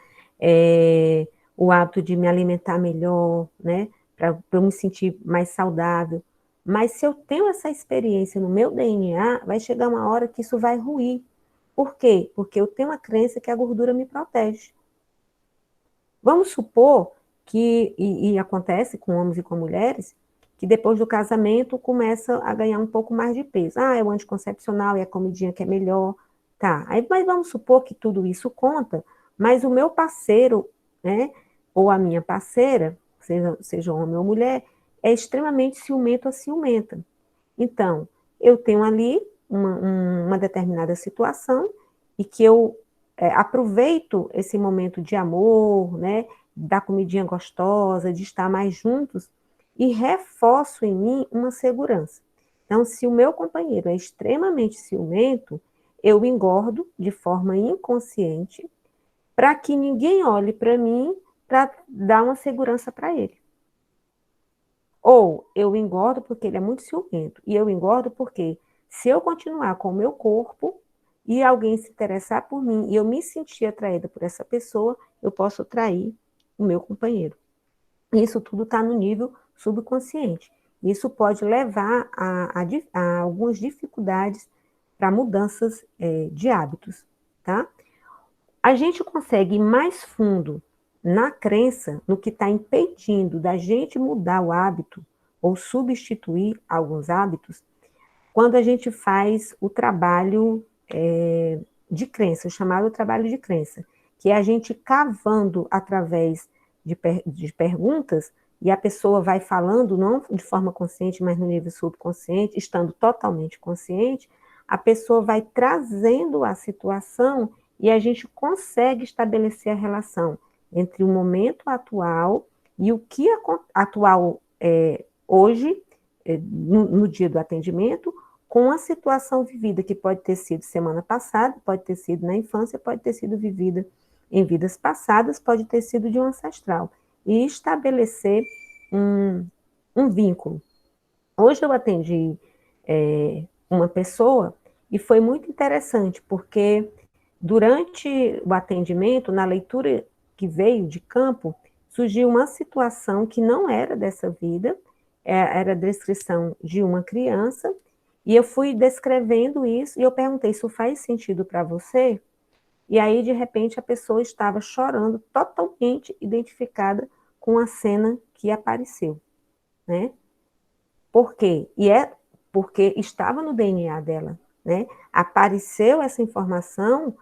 o hábito de me alimentar melhor, né? Para eu me sentir mais saudável. Mas se eu tenho essa experiência no meu DNA, vai chegar uma hora que isso vai ruir. Por quê? Porque eu tenho a crença que a gordura me protege. Vamos supor que, e acontece com homens e com mulheres, que depois do casamento começa a ganhar um pouco mais de peso. Ah, é o anticoncepcional, é a comidinha que é melhor. Tá, mas vamos supor que tudo isso conta, mas o meu parceiro, né, ou a minha parceira, seja homem ou mulher, é extremamente ciumento ou ciumenta. Então, eu tenho ali uma determinada situação e que eu aproveito esse momento de amor, né, da comidinha gostosa, de estar mais juntos, e reforço em mim uma segurança. Então, se o meu companheiro é extremamente ciumento, eu engordo de forma inconsciente para que ninguém olhe para mim para dar uma segurança para ele. Ou eu engordo porque ele é muito ciumento, e eu engordo porque se eu continuar com o meu corpo e alguém se interessar por mim e eu me sentir atraída por essa pessoa, eu posso trair o meu companheiro. Isso tudo está no nível subconsciente. Isso pode levar a algumas dificuldades para mudanças de hábitos, tá? A gente consegue ir mais fundo na crença, no que está impedindo da gente mudar o hábito ou substituir alguns hábitos, quando a gente faz o trabalho de crença, o chamado trabalho de crença, que é a gente cavando através de perguntas, e a pessoa vai falando, não de forma consciente, mas no nível subconsciente, estando totalmente consciente, a pessoa vai trazendo a situação e a gente consegue estabelecer a relação entre o momento atual e o que atual hoje, no dia do atendimento, com a situação vivida, que pode ter sido semana passada, pode ter sido na infância, pode ter sido vivida em vidas passadas, pode ter sido de um ancestral, e estabelecer um vínculo. Hoje eu atendi uma pessoa e foi muito interessante, porque durante o atendimento, na leitura que veio de campo, surgiu uma situação que não era dessa vida, era a descrição de uma criança, e eu fui descrevendo isso, e eu perguntei, isso faz sentido para você? E aí, de repente, a pessoa estava chorando, totalmente identificada com a cena que apareceu, né? Por quê? Porque estava no DNA dela, né? Apareceu essa informação,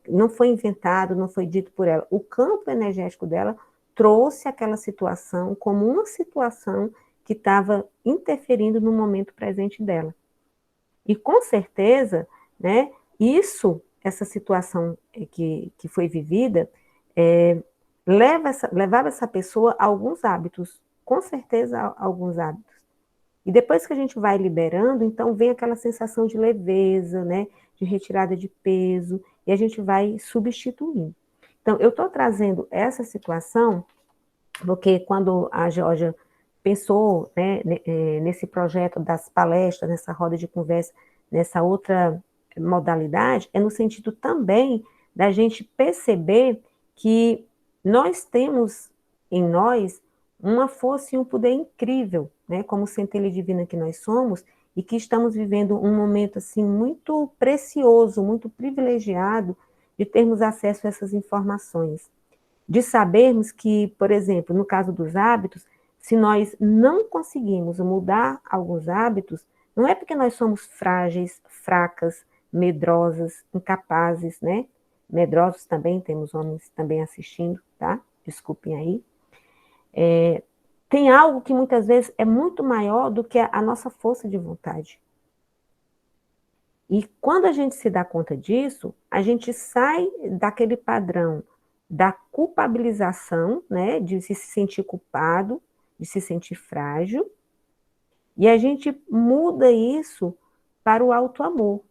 não foi inventado, não foi dito por ela. O campo energético dela trouxe aquela situação como uma situação que estava interferindo no momento presente dela. E com certeza, né, essa situação que foi vivida, levava essa pessoa a alguns hábitos, com certeza a alguns hábitos. E depois que a gente vai liberando, então vem aquela sensação de leveza, né, de retirada de peso, e a gente vai substituindo. Então, eu estou trazendo essa situação, porque quando a Geórgia pensou, né, nesse projeto das palestras, nessa roda de conversa, nessa outra modalidade, é no sentido também da gente perceber que nós temos em nós uma força e um poder incrível, né, como centelha divina que nós somos, e que estamos vivendo um momento assim muito precioso, muito privilegiado de termos acesso a essas informações. De sabermos que, por exemplo, no caso dos hábitos, se nós não conseguimos mudar alguns hábitos, não é porque nós somos frágeis, fracas, medrosas, incapazes, né? Medrosos também, temos homens também assistindo, tá? Desculpem aí. Tem algo que muitas vezes é muito maior do que a nossa força de vontade. E quando a gente se dá conta disso, a gente sai daquele padrão da culpabilização, né, de se sentir culpado, de se sentir frágil, e a gente muda isso para o auto-amor,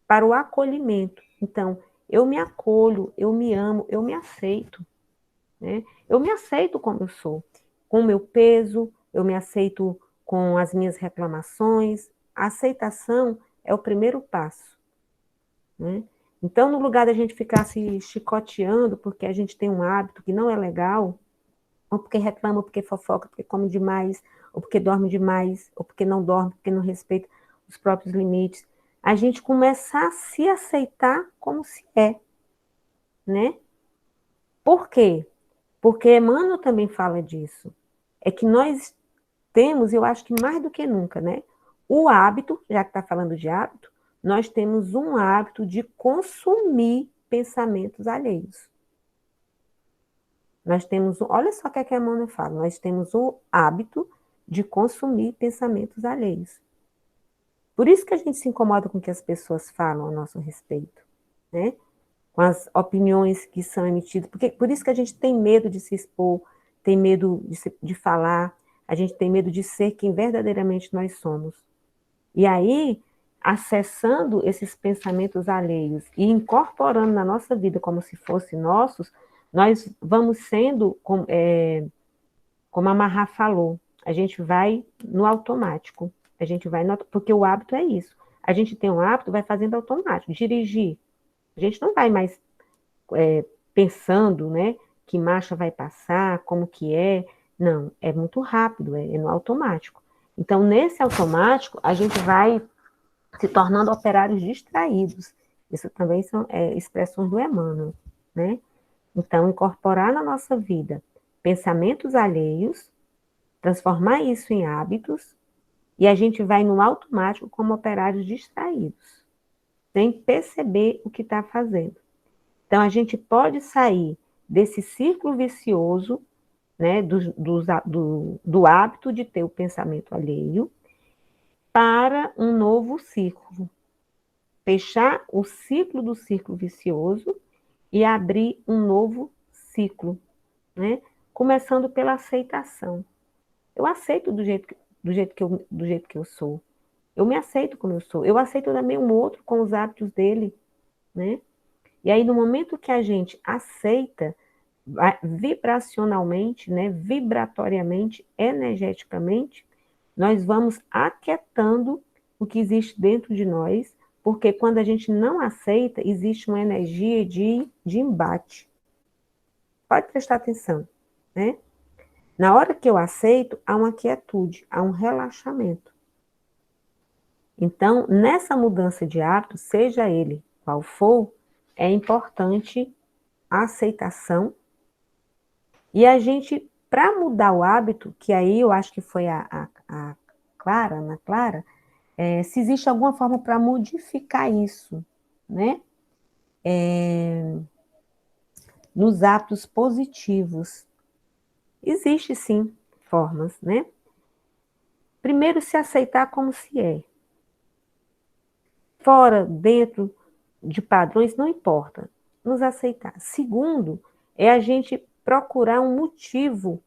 para o acolhimento. Então, eu me acolho, eu me amo, eu me aceito, né? Eu me aceito como eu sou, com o meu peso, eu me aceito com as minhas reclamações. A aceitação é o primeiro passo, né? Então, no lugar da gente ficar se chicoteando porque a gente tem um hábito que não é legal, ou porque reclama, ou porque fofoca, porque come demais, ou porque dorme demais, ou porque não dorme, porque não respeita os próprios limites, a gente começar a se aceitar como se é, né? Por quê? Porque Emmanuel também fala disso. É que nós temos, eu acho que mais do que nunca, né? O hábito, já que está falando de hábito, nós temos um hábito de consumir pensamentos alheios. Nós temos, olha só o que a Emmanuel fala, nós temos o hábito de consumir pensamentos alheios. Por isso que a gente se incomoda com o que as pessoas falam a nosso respeito, né? Com as opiniões que são emitidas, por isso que a gente tem medo de se expor, tem medo de falar, a gente tem medo de ser quem verdadeiramente nós somos. E aí, acessando esses pensamentos alheios e incorporando na nossa vida como se fossem nossos, nós vamos sendo, como a Marra falou, a gente vai no automático, porque o hábito é isso. A gente tem um hábito, vai fazendo automático, dirigir. A gente não vai mais pensando, né, que marcha vai passar, como que é. Não, é muito rápido, é no automático. Então, nesse automático, a gente vai se tornando operários distraídos. Isso também são expressões do Emmanuel, né? Então, incorporar na nossa vida pensamentos alheios, transformar isso em hábitos, e a gente vai no automático como operários distraídos. sem perceber o que está fazendo. Então, a gente pode sair desse círculo vicioso, né, do hábito de ter o pensamento alheio, para um novo círculo. Fechar o ciclo do círculo vicioso e abrir um novo ciclo, né? Começando pela aceitação. Eu aceito do jeito que eu sou. Eu me aceito como eu sou. Eu aceito também um outro com os hábitos dele, né? E aí, no momento que a gente aceita, vibracionalmente, né, vibratoriamente, energeticamente, nós vamos aquietando o que existe dentro de nós, porque quando a gente não aceita, existe uma energia de embate. Pode prestar atenção, né? Na hora que eu aceito, há uma quietude, há um relaxamento. Então, nessa mudança de hábito, seja ele qual for, é importante a aceitação. E a gente, para mudar o hábito, que aí eu acho que foi a Clara, Ana Clara, se existe alguma forma para modificar isso, né? Nos hábitos positivos. Existe sim formas, né? Primeiro, se aceitar como se é. Fora, dentro de padrões, não importa. Nos aceitar. Segundo, é a gente procurar um motivo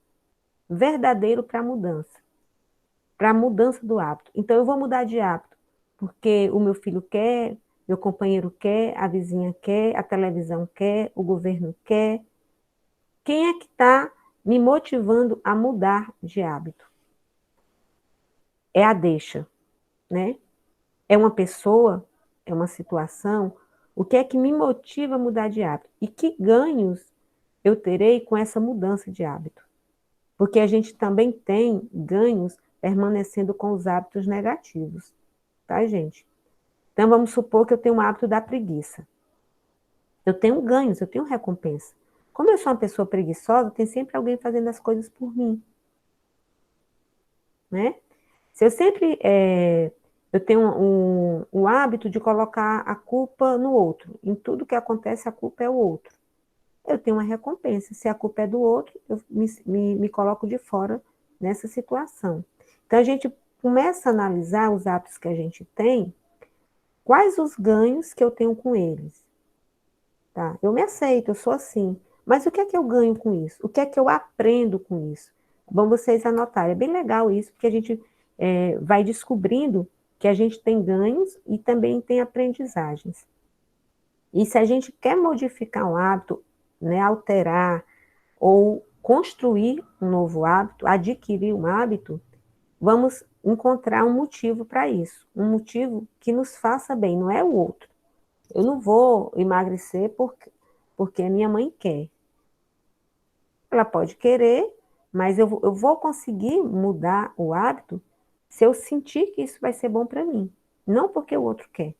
verdadeiro para a mudança do hábito. Então, eu vou mudar de hábito porque o meu filho quer, meu companheiro quer, a vizinha quer, a televisão quer, o governo quer. Quem é que está me motivando a mudar de hábito? É a deixa, né? É uma pessoa, é uma situação. O que é que me motiva a mudar de hábito? E que ganhos eu terei com essa mudança de hábito? Porque a gente também tem ganhos permanecendo com os hábitos negativos, tá, gente? Então, vamos supor que eu tenho um hábito da preguiça. Eu tenho ganhos, eu tenho recompensa. Como eu sou uma pessoa preguiçosa, tem sempre alguém fazendo as coisas por mim, né? Se eu sempre eu tenho um hábito de colocar a culpa no outro, em tudo que acontece a culpa é o outro. Eu tenho uma recompensa. Se a culpa é do outro, eu me coloco de fora nessa situação. Então, a gente começa a analisar os hábitos que a gente tem, quais os ganhos que eu tenho com eles. Tá? Eu me aceito, eu sou assim. Mas o que é que eu ganho com isso? O que é que eu aprendo com isso? É bom vocês anotarem. É bem legal isso, porque a gente vai descobrindo que a gente tem ganhos e também tem aprendizagens. E se a gente quer modificar um hábito, né, alterar ou construir um novo hábito, adquirir um hábito, vamos encontrar um motivo para isso. Um motivo que nos faça bem, não é o outro. Eu não vou emagrecer porque a minha mãe quer. Ela pode querer, mas eu vou conseguir mudar o hábito se eu sentir que isso vai ser bom para mim. Não porque o outro quer.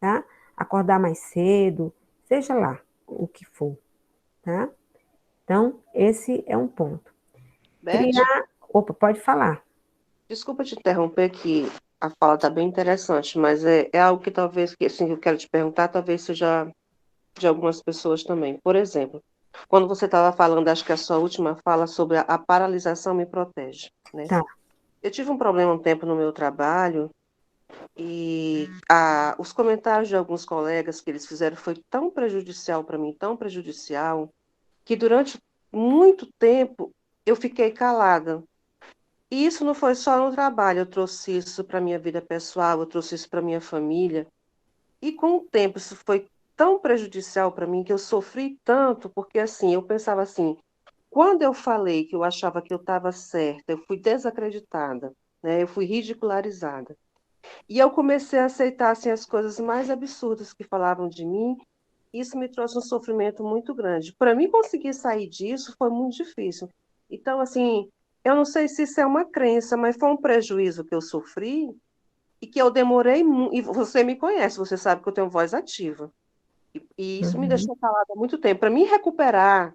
Tá? Acordar mais cedo, seja lá o que for. Tá? Então, esse é um ponto. Beth, Opa, pode falar. desculpa te interromper, que a fala está bem interessante, mas é algo que talvez, que, assim, eu quero te perguntar, talvez seja de algumas pessoas também. Por exemplo, quando você estava falando, acho que a sua última fala sobre a paralisação me protege, né? Tá. Eu tive um problema um tempo no meu trabalho e os comentários de alguns colegas que eles fizeram foi tão prejudicial para mim, tão prejudicial, que durante muito tempo eu fiquei calada. E isso não foi só no trabalho, eu trouxe isso para a minha vida pessoal, eu trouxe isso para a minha família. E com o tempo isso foi tão prejudicial para mim que eu sofri tanto, porque assim, eu pensava assim, quando eu falei que eu achava que eu estava certa, eu fui desacreditada, né? Eu fui ridicularizada. E eu comecei a aceitar assim, as coisas mais absurdas que falavam de mim. Isso me trouxe um sofrimento muito grande. Para mim conseguir sair disso foi muito difícil. Então, assim, eu não sei se isso é uma crença, mas foi um prejuízo que eu sofri e que eu demorei muito. E você me conhece, você sabe que eu tenho voz ativa. E isso me Uhum. deixou calada há muito tempo. Para mim recuperar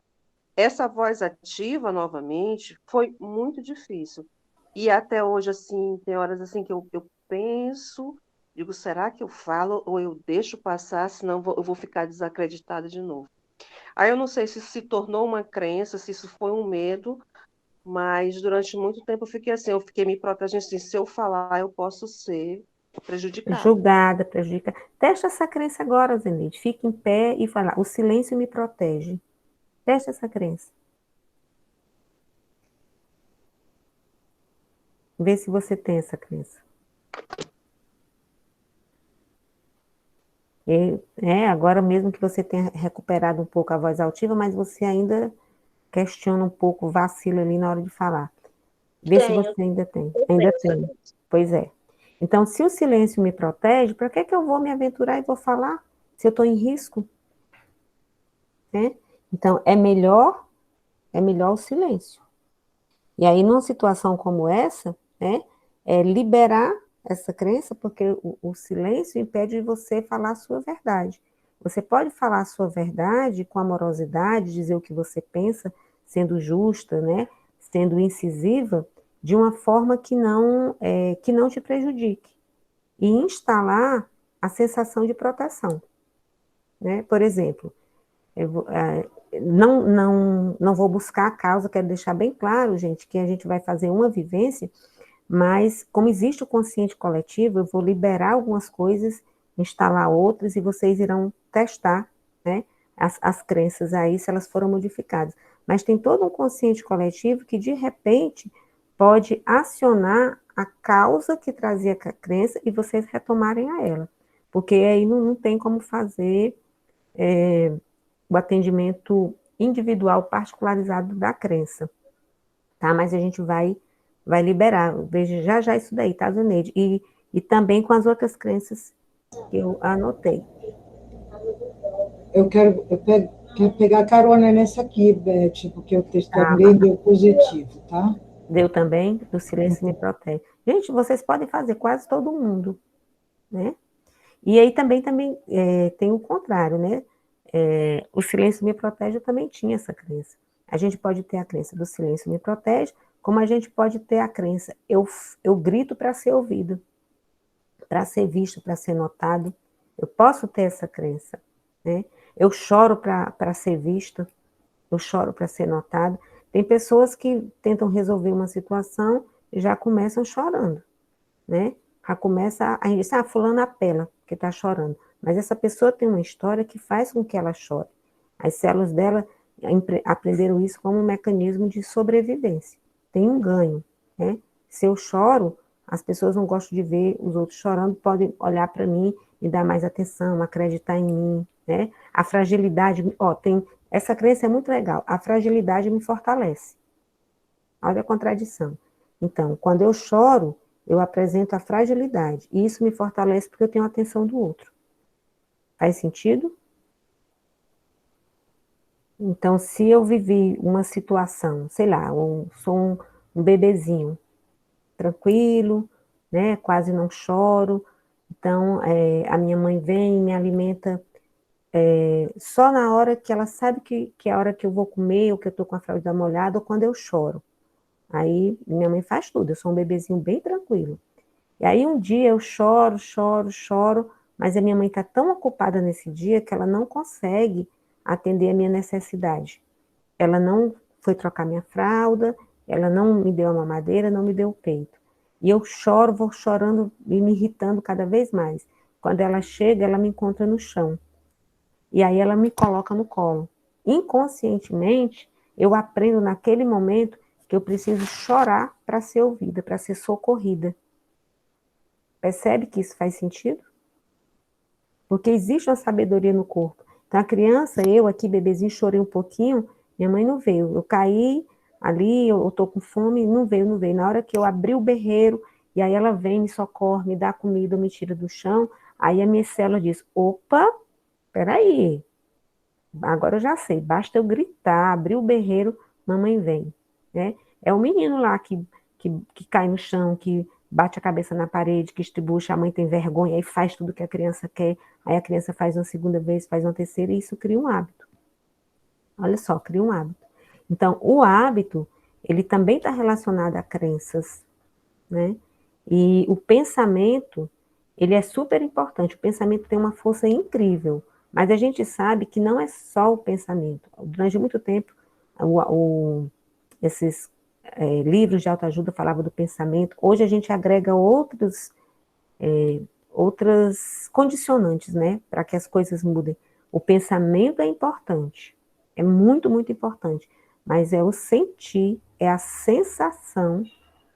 essa voz ativa novamente foi muito difícil. E até hoje, assim, tem horas assim que eu penso Digo, será que eu falo ou eu deixo passar, senão eu vou ficar desacreditada de novo? Aí eu não sei se se tornou uma crença, se isso foi um medo, mas durante muito tempo eu fiquei assim, eu fiquei me protegendo assim, se eu falar, eu posso ser prejudicada. Julgada, prejudicada. Testa essa crença agora, Zeneide. Fique em pé e fala, o silêncio me protege. Testa essa crença. Vê se você tem essa crença. Agora mesmo que você tenha recuperado um pouco a voz altiva, mas você ainda questiona um pouco, vacila ali na hora de falar. Vê se você ainda tem. Ainda tem. Pois é. Então, se o silêncio me protege, para que eu vou me aventurar e vou falar se eu estou em risco? Né? Então, é melhor o silêncio. E aí, numa situação como essa, né, é liberar essa crença, porque o silêncio impede de você falar a sua verdade. Você pode falar a sua verdade com amorosidade, dizer o que você pensa, sendo justa, né, sendo incisiva, de uma forma que não te prejudique. E instalar a sensação de proteção. Né? Por exemplo, não vou buscar a causa, quero deixar bem claro, gente, que a gente vai fazer uma vivência, mas como existe o consciente coletivo, eu vou liberar algumas coisas, instalar outras, e vocês irão testar, né, as crenças aí, se elas foram modificadas. Mas tem todo um consciente coletivo que, de repente, pode acionar a causa que trazia a crença e vocês retomarem a ela. Porque aí não tem como fazer o atendimento individual particularizado da crença, tá? Mas a gente vai liberar. Veja já isso daí, tá, Zuneide? E também com as outras crenças que eu anotei. Eu quero pegar carona nessa aqui, Beth, porque o texto também deu positivo, tá? Deu também, o silêncio me protege. Gente, vocês podem fazer quase todo mundo, né? E aí também tem o contrário, né? O silêncio me protege, eu também tinha essa crença. A gente pode ter a crença do silêncio me protege, como a gente pode ter a crença, eu grito para ser ouvido, para ser visto, para ser notado. Eu posso ter essa crença, né? Eu choro para ser visto, eu choro para ser notado. Tem pessoas que tentam resolver uma situação e já começam chorando, né? Já começa a gente diz, fulano apela, porque está chorando. Mas essa pessoa tem uma história que faz com que ela chore. As células dela aprenderam isso como um mecanismo de sobrevivência. Tem um ganho, né? Se eu choro, as pessoas não gostam de ver os outros chorando, podem olhar para mim, me dar mais atenção, acreditar em mim, né? A fragilidade, essa crença é muito legal, a fragilidade me fortalece. Olha a contradição. Então, quando eu choro, eu apresento a fragilidade, e isso me fortalece porque eu tenho a atenção do outro. Faz sentido? Então, se eu vivi uma situação, sei lá, sou um bebezinho, tranquilo, né, quase não choro, então a minha mãe vem e me alimenta só na hora que ela sabe que é a hora que eu vou comer, ou que eu estou com a fralda molhada, ou quando eu choro. Aí minha mãe faz tudo, eu sou um bebezinho bem tranquilo. E aí um dia eu choro, mas a minha mãe está tão ocupada nesse dia que ela não consegue atender a minha necessidade. Ela não foi trocar minha fralda, ela não me deu a mamadeira, não me deu o peito. E eu choro, vou chorando e me irritando cada vez mais. Quando ela chega, ela me encontra no chão. E aí ela me coloca no colo. Inconscientemente, eu aprendo naquele momento que eu preciso chorar para ser ouvida, para ser socorrida. Percebe que isso faz sentido? Porque existe uma sabedoria no corpo. Então, a criança, eu aqui, bebezinho, chorei um pouquinho, minha mãe não veio. Eu caí ali, eu tô com fome, não veio. Na hora que eu abri o berreiro, e aí ela vem, me socorre, me dá comida, me tira do chão, aí a minha célula diz, opa, peraí, agora eu já sei, basta eu gritar, abrir o berreiro, mamãe vem. Né? É o menino lá que cai no chão, que bate a cabeça na parede, que estribucha, a mãe tem vergonha, aí faz tudo que a criança quer, aí a criança faz uma segunda vez, faz uma terceira, e isso cria um hábito. Olha só, cria um hábito. Então, o hábito, ele também está relacionado a crenças, né? E o pensamento, ele é super importante. O pensamento tem uma força incrível, mas a gente sabe que não é só o pensamento. Durante muito tempo, esses livros de autoajuda falavam do pensamento. Hoje a gente agrega outras condicionantes, né, para que as coisas mudem. O pensamento é importante, é muito, muito importante, mas é o sentir, é a sensação,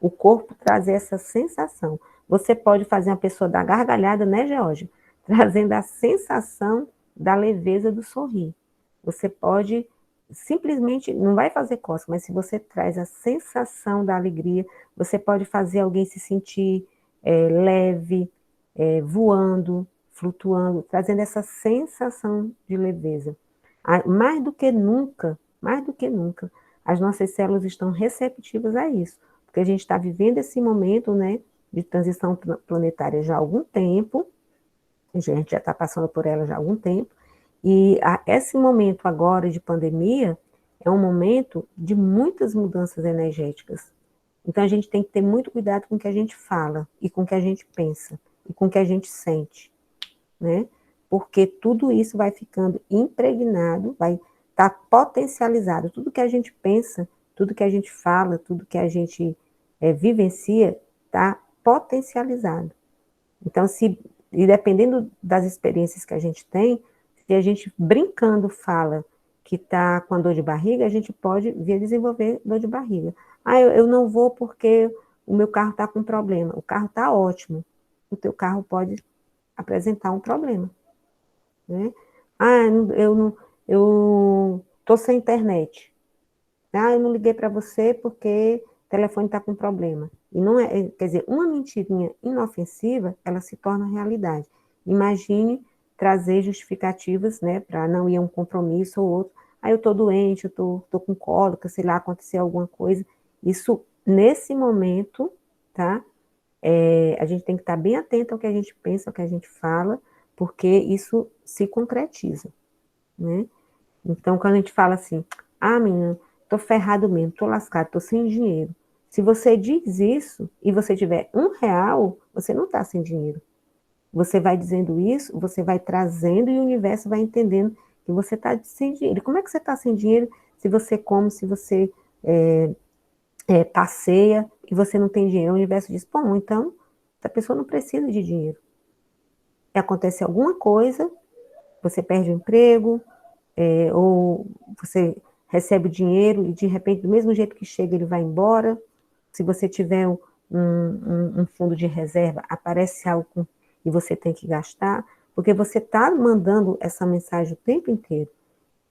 o corpo trazer essa sensação. Você pode fazer uma pessoa dar gargalhada, né, Geórgia? Trazendo a sensação da leveza do sorrir. Você pode simplesmente, não vai fazer cócega, mas se você traz a sensação da alegria, você pode fazer alguém se sentir leve, voando, flutuando, trazendo essa sensação de leveza. Mais do que nunca, as nossas células estão receptivas a isso, porque a gente está vivendo esse momento, né, de transição planetária já há algum tempo, a gente já está passando por ela já há algum tempo, e esse momento agora de pandemia é um momento de muitas mudanças energéticas. Então a gente tem que ter muito cuidado com o que a gente fala, e com o que a gente pensa, e com o que a gente sente, né? Porque tudo isso vai ficando impregnado, vai estar potencializado. Tudo que a gente pensa, tudo que a gente fala, tudo que a gente vivencia, está potencializado. Então, e dependendo das experiências que a gente tem, se a gente brincando fala que está com a dor de barriga, a gente pode vir a desenvolver dor de barriga. Eu não vou porque o meu carro está com problema. O carro está ótimo. O teu carro pode apresentar um problema, né? Eu estou sem internet. Eu não liguei para você porque o telefone está com problema. E não é, quer dizer, uma mentirinha inofensiva, ela se torna realidade. Imagine trazer justificativas, né, para não ir a um compromisso ou outro. Eu estou doente, eu estou com cólica, sei lá, aconteceu alguma coisa. Isso, nesse momento, tá? A gente tem que estar bem atento ao que a gente pensa, ao que a gente fala, porque isso se concretiza, né? Então, quando a gente fala assim, menina, tô ferrado mesmo, tô lascado, tô sem dinheiro. Se você diz isso e você tiver R$1, você não tá sem dinheiro. Você vai dizendo isso, você vai trazendo e o universo vai entendendo que você tá sem dinheiro. E como é que você tá sem dinheiro se você come, se você passeia e você não tem dinheiro? O universo diz, bom, então, a pessoa não precisa de dinheiro. Acontece alguma coisa, você perde o emprego, ou você recebe o dinheiro e de repente, do mesmo jeito que chega, ele vai embora. Se você tiver um fundo de reserva, aparece algo e você tem que gastar, porque você está mandando essa mensagem o tempo inteiro.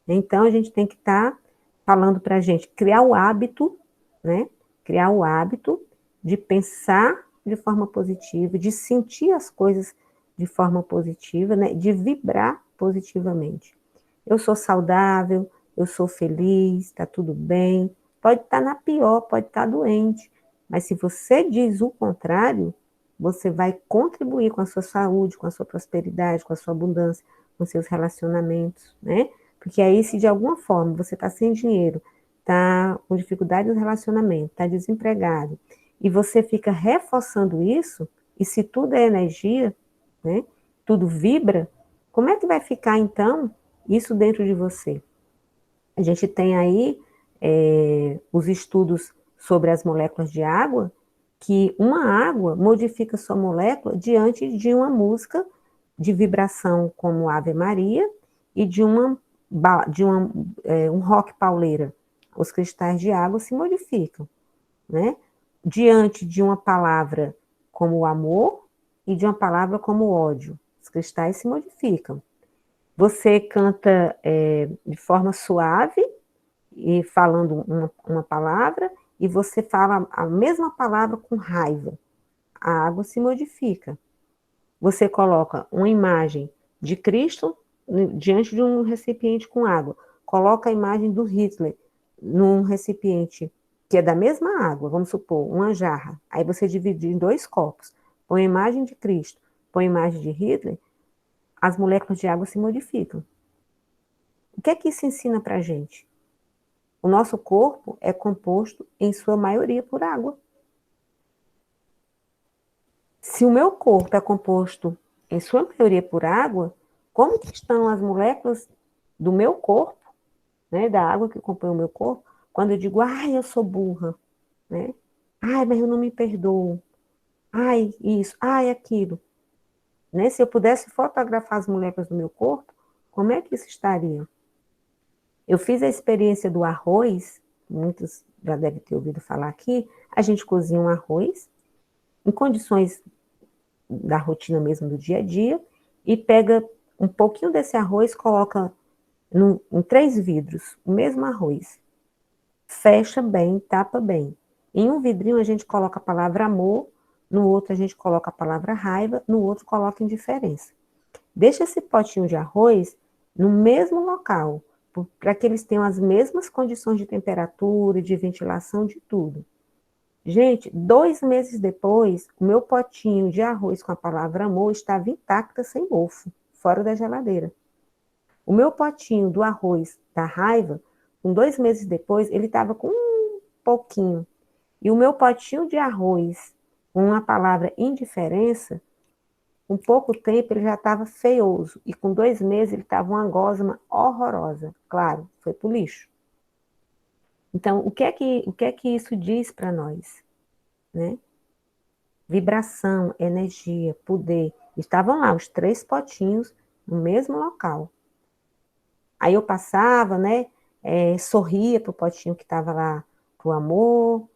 Então, a gente tem que estar falando para a gente criar o hábito, né? Criar o hábito de pensar de forma positiva, de sentir as coisas de forma positiva, né? De vibrar positivamente. Eu sou saudável, eu sou feliz, está tudo bem. Pode estar na pior, pode estar doente, mas se você diz o contrário, você vai contribuir com a sua saúde, com a sua prosperidade, com a sua abundância, com seus relacionamentos, né? Porque aí, se de alguma forma você está sem dinheiro, está com dificuldade no relacionamento, está desempregado, e você fica reforçando isso, e se tudo é energia, né? Tudo vibra, como é que vai ficar, então, isso dentro de você? A gente tem aí os estudos sobre as moléculas de água, que uma água modifica sua molécula diante de uma música de vibração como Ave Maria e de um rock pauleira. Os cristais de água se modificam, né? Diante de uma palavra como o amor e de uma palavra como o ódio. Os cristais se modificam. Você canta de forma suave e falando uma palavra, e você fala a mesma palavra com raiva. A água se modifica. Você coloca uma imagem de Cristo diante de um recipiente com água. Coloca a imagem do Hitler num recipiente que é da mesma água, vamos supor, uma jarra. Aí você divide em 2 copos. Põe a imagem de Cristo, põe a imagem de Hitler, as moléculas de água se modificam. O que é que isso ensina para a gente? O nosso corpo é composto, em sua maioria, por água. Se o meu corpo é composto, em sua maioria, por água, como que estão as moléculas do meu corpo, né, da água que compõe o meu corpo, quando eu digo, ai, eu sou burra, né? Ai, mas eu não me perdoo. Ai, isso, ai, aquilo. Né? Se eu pudesse fotografar as moléculas do meu corpo, como é que isso estaria? Eu fiz a experiência do arroz, muitos já devem ter ouvido falar aqui, a gente cozinha um arroz, em condições da rotina mesmo do dia a dia, e pega um pouquinho desse arroz, coloca em 3 vidros, o mesmo arroz. Fecha bem, tapa bem. Em um vidrinho a gente coloca a palavra amor, no outro a gente coloca a palavra raiva, no outro coloca indiferença. Deixa esse potinho de arroz no mesmo local, para que eles tenham as mesmas condições de temperatura, de ventilação, de tudo. Gente, 2 meses depois, o meu potinho de arroz com a palavra amor estava intacta, sem mofo, fora da geladeira. O meu potinho do arroz da raiva, com 2 meses depois, ele estava com um pouquinho. E o meu potinho de arroz com a palavra indiferença, com pouco tempo ele já estava feioso. E com 2 meses ele estava uma gosma horrorosa. Claro, foi para o lixo. Então, o que é que isso diz para nós? Né? Vibração, energia, poder. Estavam lá os 3 potinhos no mesmo local. Aí eu passava, né? Sorria para o potinho que estava lá, para o amor.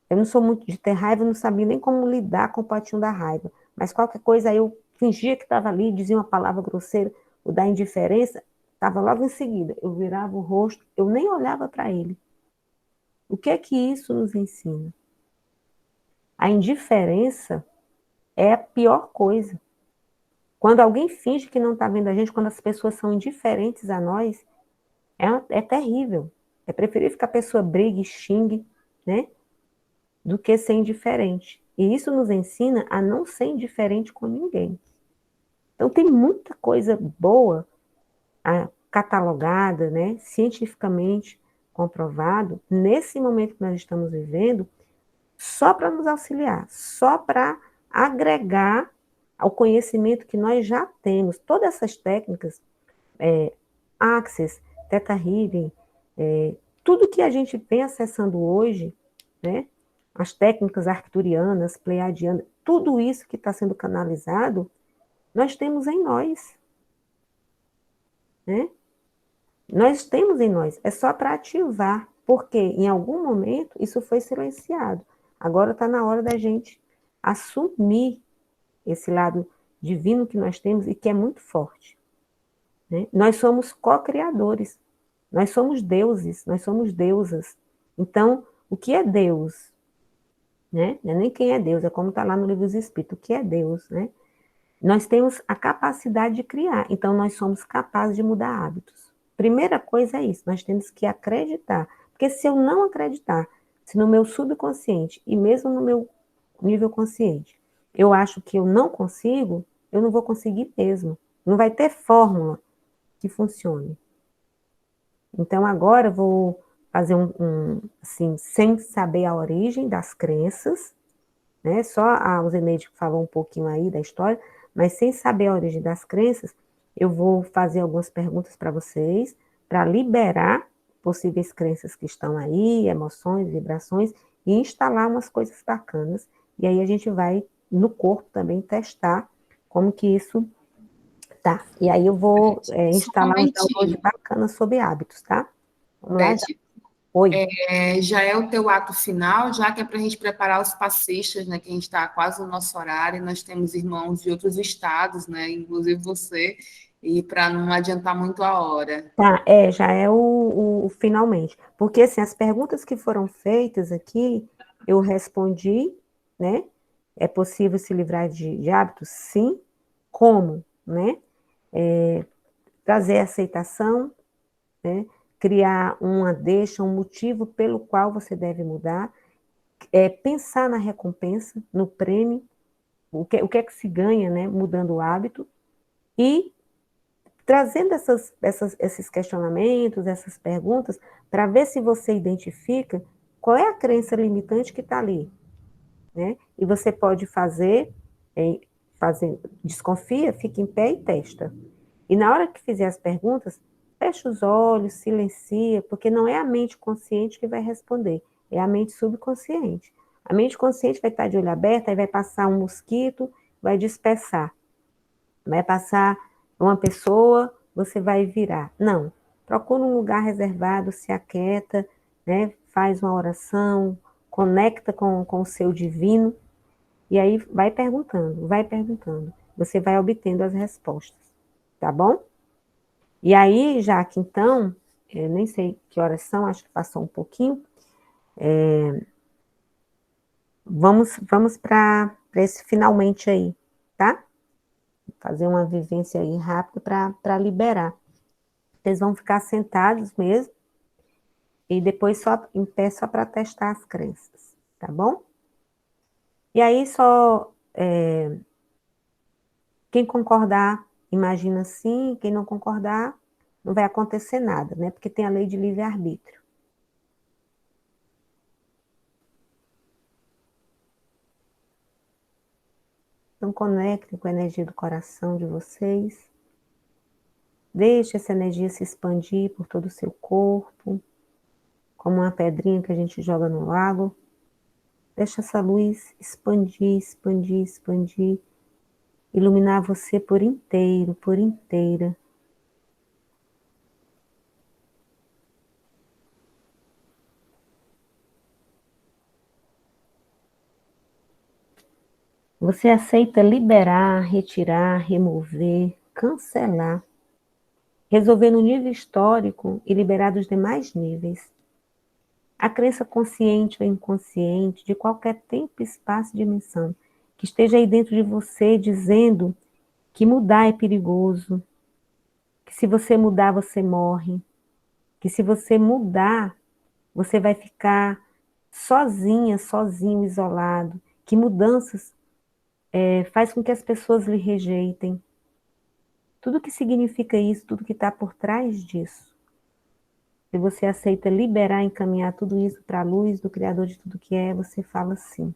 Eu não sou muito de ter raiva, eu não sabia nem como lidar com o potinho da raiva. Mas qualquer coisa aí eu fingia que estava ali, dizia uma palavra grosseira, o da indiferença, estava logo em seguida. Eu virava o rosto, eu nem olhava para ele. O que é que isso nos ensina? A indiferença é a pior coisa. Quando alguém finge que não está vendo a gente, quando as pessoas são indiferentes a nós, é terrível. É preferível que a pessoa brigue, xingue, né? Do que ser indiferente. E isso nos ensina a não ser indiferente com ninguém. Então, tem muita coisa boa catalogada, né, cientificamente comprovado, nesse momento que nós estamos vivendo, só para nos auxiliar, só para agregar ao conhecimento que nós já temos. Todas essas técnicas, Access, Theta Healing, tudo que a gente vem acessando hoje, né, as técnicas arcturianas, pleiadianas, tudo isso que está sendo canalizado, nós temos em nós. Né? Nós temos em nós, é só para ativar, porque em algum momento isso foi silenciado. Agora está na hora da gente assumir esse lado divino que nós temos e que é muito forte. Né? Nós somos co-criadores, nós somos deuses, nós somos deusas. Então, o que é Deus? Né? Não é nem quem é Deus, é como está lá no Livro dos Espíritos, o que é Deus? Né? Nós temos a capacidade de criar, então nós somos capazes de mudar hábitos. Primeira coisa é isso, nós temos que acreditar, porque se eu não acreditar, se no meu subconsciente e mesmo no meu nível consciente, eu acho que eu não consigo, eu não vou conseguir mesmo. Não vai ter fórmula que funcione. Então agora eu vou fazer assim, sem saber a origem das crenças, né? Só a Zeneide falou um pouquinho aí da história, mas sem saber a origem das crenças, eu vou fazer algumas perguntas para vocês, para liberar possíveis crenças que estão aí, emoções, vibrações, e instalar umas coisas bacanas. E aí a gente vai, no corpo também, testar como que isso tá. E aí eu vou instalar um download bacana sobre hábitos, tá? Vamos lá, já. Oi. Já é o teu ato final, já que é para a gente preparar os passistas, né? Que a gente está quase no nosso horário, e nós temos irmãos de outros estados, né? Inclusive você, e para não adiantar muito a hora. Tá, já é o finalmente. Porque, assim, as perguntas que foram feitas aqui, eu respondi, né? É possível se livrar de hábitos? Sim. Como, né? Trazer aceitação, né? Criar uma deixa, um motivo pelo qual você deve mudar, pensar na recompensa, no prêmio, o que é que se ganha, né? Mudando o hábito, e trazendo esses questionamentos, essas perguntas, para ver se você identifica qual é a crença limitante que está ali. Né? E você pode fazer desconfia, fica em pé e testa. E na hora que fizer as perguntas, fecha os olhos, silencia, porque não é a mente consciente que vai responder, é a mente subconsciente. A mente consciente vai estar de olho aberto, aí vai passar um mosquito, vai dispersar. Vai passar uma pessoa, você vai virar. Não. Procura um lugar reservado, se aquieta, né? Faz uma oração, conecta com o seu divino, e aí vai perguntando, vai perguntando. Você vai obtendo as respostas, tá bom? E aí, Jaque, então, eu nem sei que horas são, acho que passou um pouquinho. Vamos para esse finalmente aí, tá? Fazer uma vivência aí rápida para liberar. Vocês vão ficar sentados mesmo e depois só em pé só para testar as crenças, tá bom? E aí quem concordar, imagina assim, quem não concordar, não vai acontecer nada, né? Porque tem a lei de livre-arbítrio. Então conectem com a energia do coração de vocês. Deixe essa energia se expandir por todo o seu corpo, como uma pedrinha que a gente joga no lago. Deixa essa luz expandir, expandir, expandir, iluminar você por inteiro, por inteira. Você aceita liberar, retirar, remover, cancelar, resolver no nível histórico e liberar dos demais níveis. A crença consciente ou inconsciente, de qualquer tempo, espaço e dimensão, que esteja aí dentro de você dizendo que mudar é perigoso, que se você mudar você morre, que se você mudar você vai ficar sozinha, sozinho, isolado, que mudanças faz com que as pessoas lhe rejeitem. Tudo que significa isso, tudo que está por trás disso. Se você aceita liberar, encaminhar tudo isso para a luz do Criador de tudo que é, você fala sim.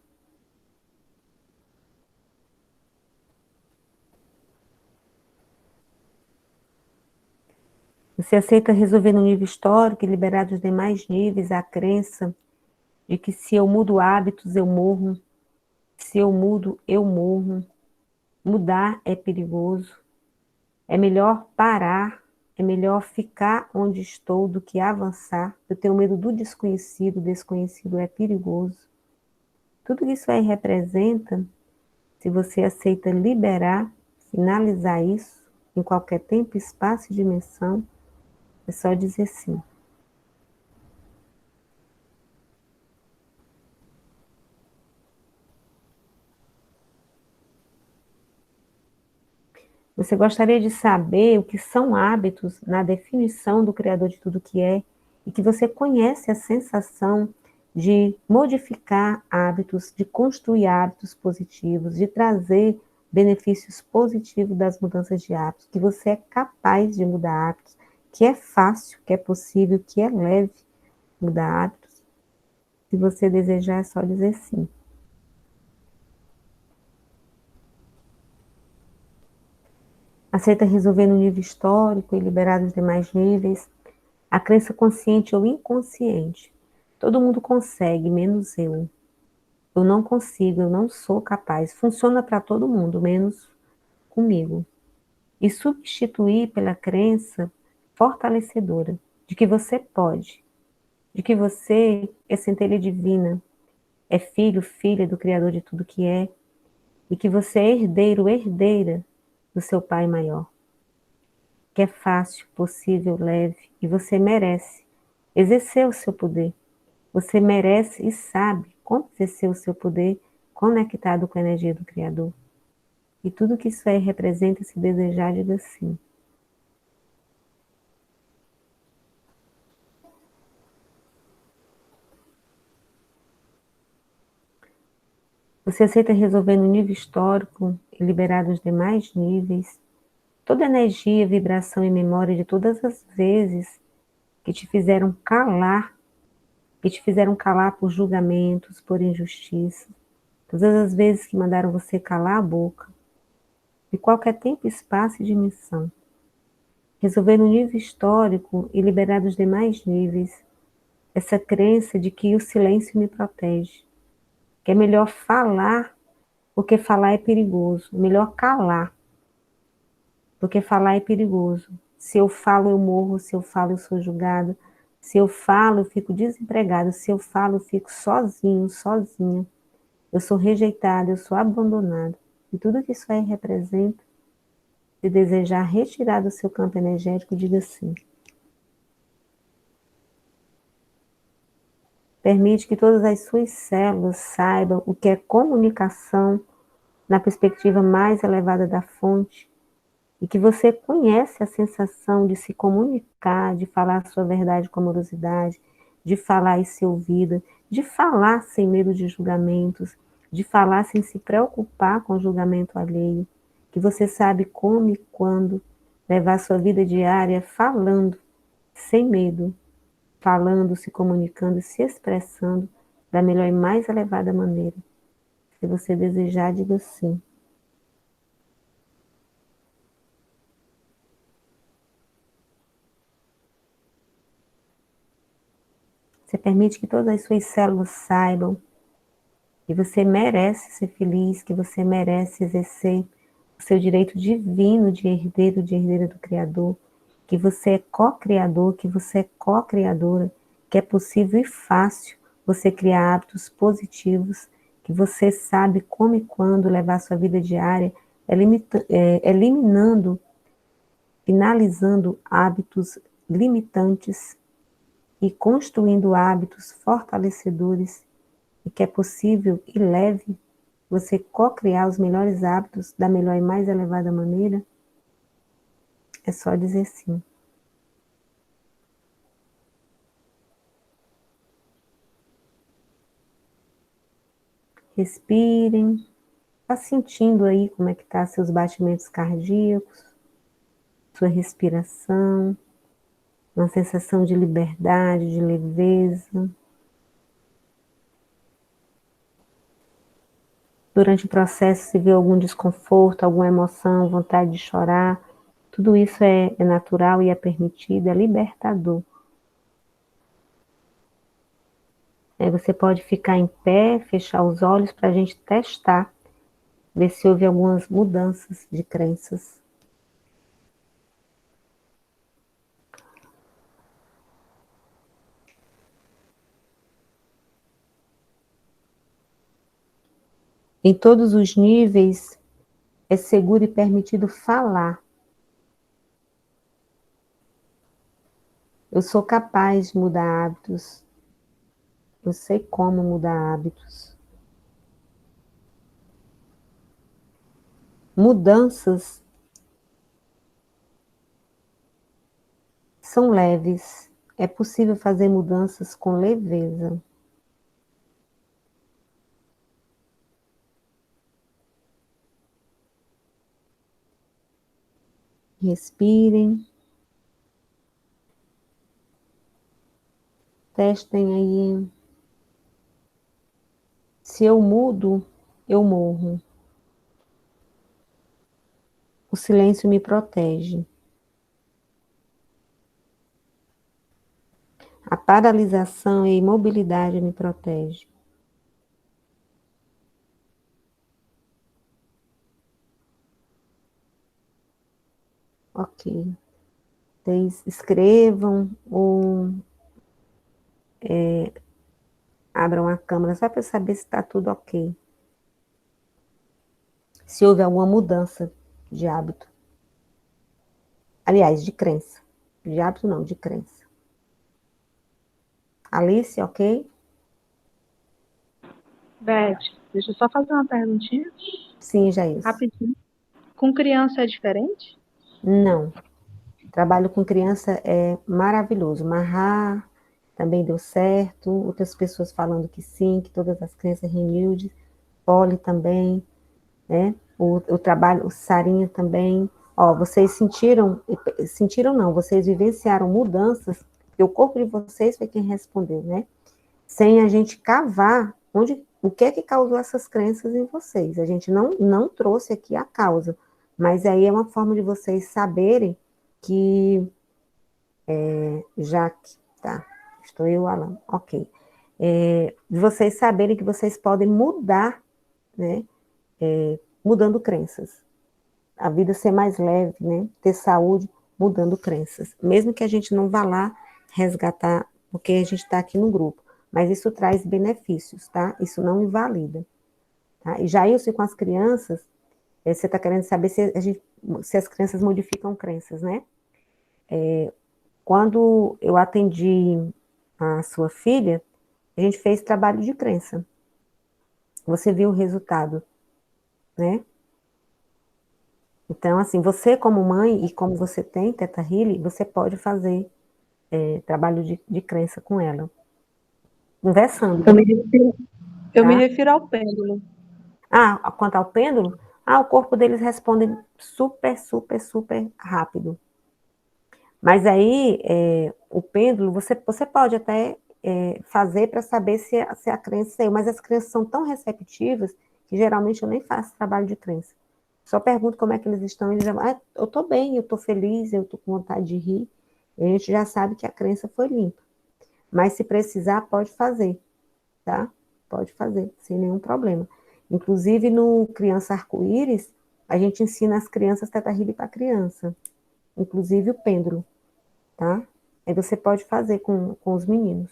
Você aceita resolver no nível histórico e liberar dos demais níveis a crença de que se eu mudo hábitos, eu morro. Se eu mudo, eu morro. Mudar é perigoso. É melhor parar, é melhor ficar onde estou do que avançar. Eu tenho medo do desconhecido, o desconhecido é perigoso. Tudo isso aí representa, se você aceita liberar, finalizar isso, em qualquer tempo, espaço e dimensão, é só dizer sim. Você gostaria de saber o que são hábitos na definição do Criador de tudo que é e que você conhece a sensação de modificar hábitos, de construir hábitos positivos, de trazer benefícios positivos das mudanças de hábitos, que você é capaz de mudar hábitos, que é fácil, que é possível, que é leve mudar hábitos. Se você desejar, é só dizer sim. Aceita resolver no nível histórico e liberar dos demais níveis. A crença consciente ou inconsciente. Todo mundo consegue, menos eu. Eu não consigo, eu não sou capaz. Funciona para todo mundo, menos comigo. E substituir pela crença fortalecedora de que você pode, de que você é centelha divina, é filho, filha do Criador de tudo que é, e que você é herdeiro, herdeira do seu Pai maior. Que é fácil, possível, leve, e você merece exercer o seu poder. Você merece e sabe como exercer o seu poder conectado com a energia do Criador. E tudo que isso aí representa, se desejar, diga sim. Você aceita resolver no nível histórico e liberar dos demais níveis toda a energia, vibração e memória de todas as vezes que te fizeram calar por julgamentos, por injustiça. todas as vezes que mandaram você calar a boca, de qualquer tempo, espaço e dimensão. Resolver no nível histórico e liberar dos demais níveis essa crença de que o silêncio me protege, que é melhor falar porque falar é perigoso, melhor calar porque falar é perigoso. Se eu falo, eu morro, se eu falo, eu sou julgada, se eu falo, eu fico desempregada, se eu falo, eu fico sozinho, sozinha, eu sou rejeitada, eu sou abandonada. E tudo que isso aí representa, se desejar retirar do seu campo energético, diga sim. Permite que todas as suas células saibam o que é comunicação na perspectiva mais elevada da fonte e que você conhece a sensação de se comunicar, de falar a sua verdade com amorosidade, de falar e ser ouvida, de falar sem medo de julgamentos, de falar sem se preocupar com o julgamento alheio, que você sabe como e quando levar a sua vida diária falando, sem medo, falando, se comunicando, se expressando da melhor e mais elevada maneira. Se você desejar, diga sim. Você permite que todas as suas células saibam que você merece ser feliz, que você merece exercer o seu direito divino de herdeira do Criador, que você é co-criador, que você é co-criadora, que é possível e fácil você criar hábitos positivos, que você sabe como e quando levar a sua vida diária, eliminando, finalizando hábitos limitantes e construindo hábitos fortalecedores, e que é possível e leve você co-criar os melhores hábitos da melhor e mais elevada maneira, é só dizer sim. Respirem, vá sentindo aí como é que tá seus batimentos cardíacos, sua respiração, uma sensação de liberdade, de leveza. Durante o processo, se vê algum desconforto, alguma emoção, vontade de chorar, tudo isso é natural e é permitido, é libertador. Você pode ficar em pé, fechar os olhos para a gente testar, ver se houve algumas mudanças de crenças. Em todos os níveis, é seguro e permitido falar. Eu sou capaz de mudar hábitos. Eu sei como mudar hábitos. Mudanças são leves. É possível fazer mudanças com leveza. Respirem. Testem aí. Se eu mudo, eu morro. O silêncio me protege. A paralisação e a imobilidade me protege. Ok. Vocês escrevam ou abram a câmera só para saber se está tudo ok. Se houve alguma mudança de hábito. Aliás, de crença. De hábito não, de crença. Alice, ok? Beth, deixa eu só fazer uma perguntinha. Sim, Jair. Rapidinho. Com criança é diferente? Não. Trabalho com criança é maravilhoso. Marrar também deu certo. Outras pessoas falando que sim, que todas as crianças renildes. Poli também, né? O trabalho, o Sarinha também. Ó, vocês sentiram não, vocês vivenciaram mudanças, porque o corpo de vocês foi quem respondeu, né? Sem a gente cavar onde o que é que causou essas crenças em vocês. A gente não trouxe aqui a causa, mas aí é uma forma de vocês saberem que, já que, tá, estou eu, Alan, ok. De vocês saberem que vocês podem mudar, né, mudando crenças. A vida ser mais leve, né, ter saúde, mudando crenças. Mesmo que a gente não vá lá resgatar, porque a gente está aqui no grupo. Mas isso traz benefícios, tá? Isso não invalida. Tá? E já isso com as crianças, você está querendo saber se as crianças modificam crenças, né? Quando eu atendi a sua filha, a gente fez trabalho de crença. Você viu o resultado, né? Então, assim, você como mãe, e como você tem Teta Healing, você pode fazer trabalho de crença com ela. Conversando. Eu me refiro ao pêndulo. Quanto ao pêndulo, o corpo deles responde super, super, super rápido. Mas aí, o pêndulo, você pode até fazer para saber se a crença saiu, mas as crenças são tão receptivas que geralmente eu nem faço trabalho de crença. Só pergunto como é que eles estão, e eles dizem, eu estou bem, eu estou feliz, eu estou com vontade de rir, e a gente já sabe que a crença foi limpa. Mas se precisar, pode fazer, tá? Pode fazer, sem nenhum problema. Inclusive, no Criança Arco-Íris, a gente ensina as crianças Teta Healing para criança, inclusive o pêndulo, tá? Aí você pode fazer com os meninos,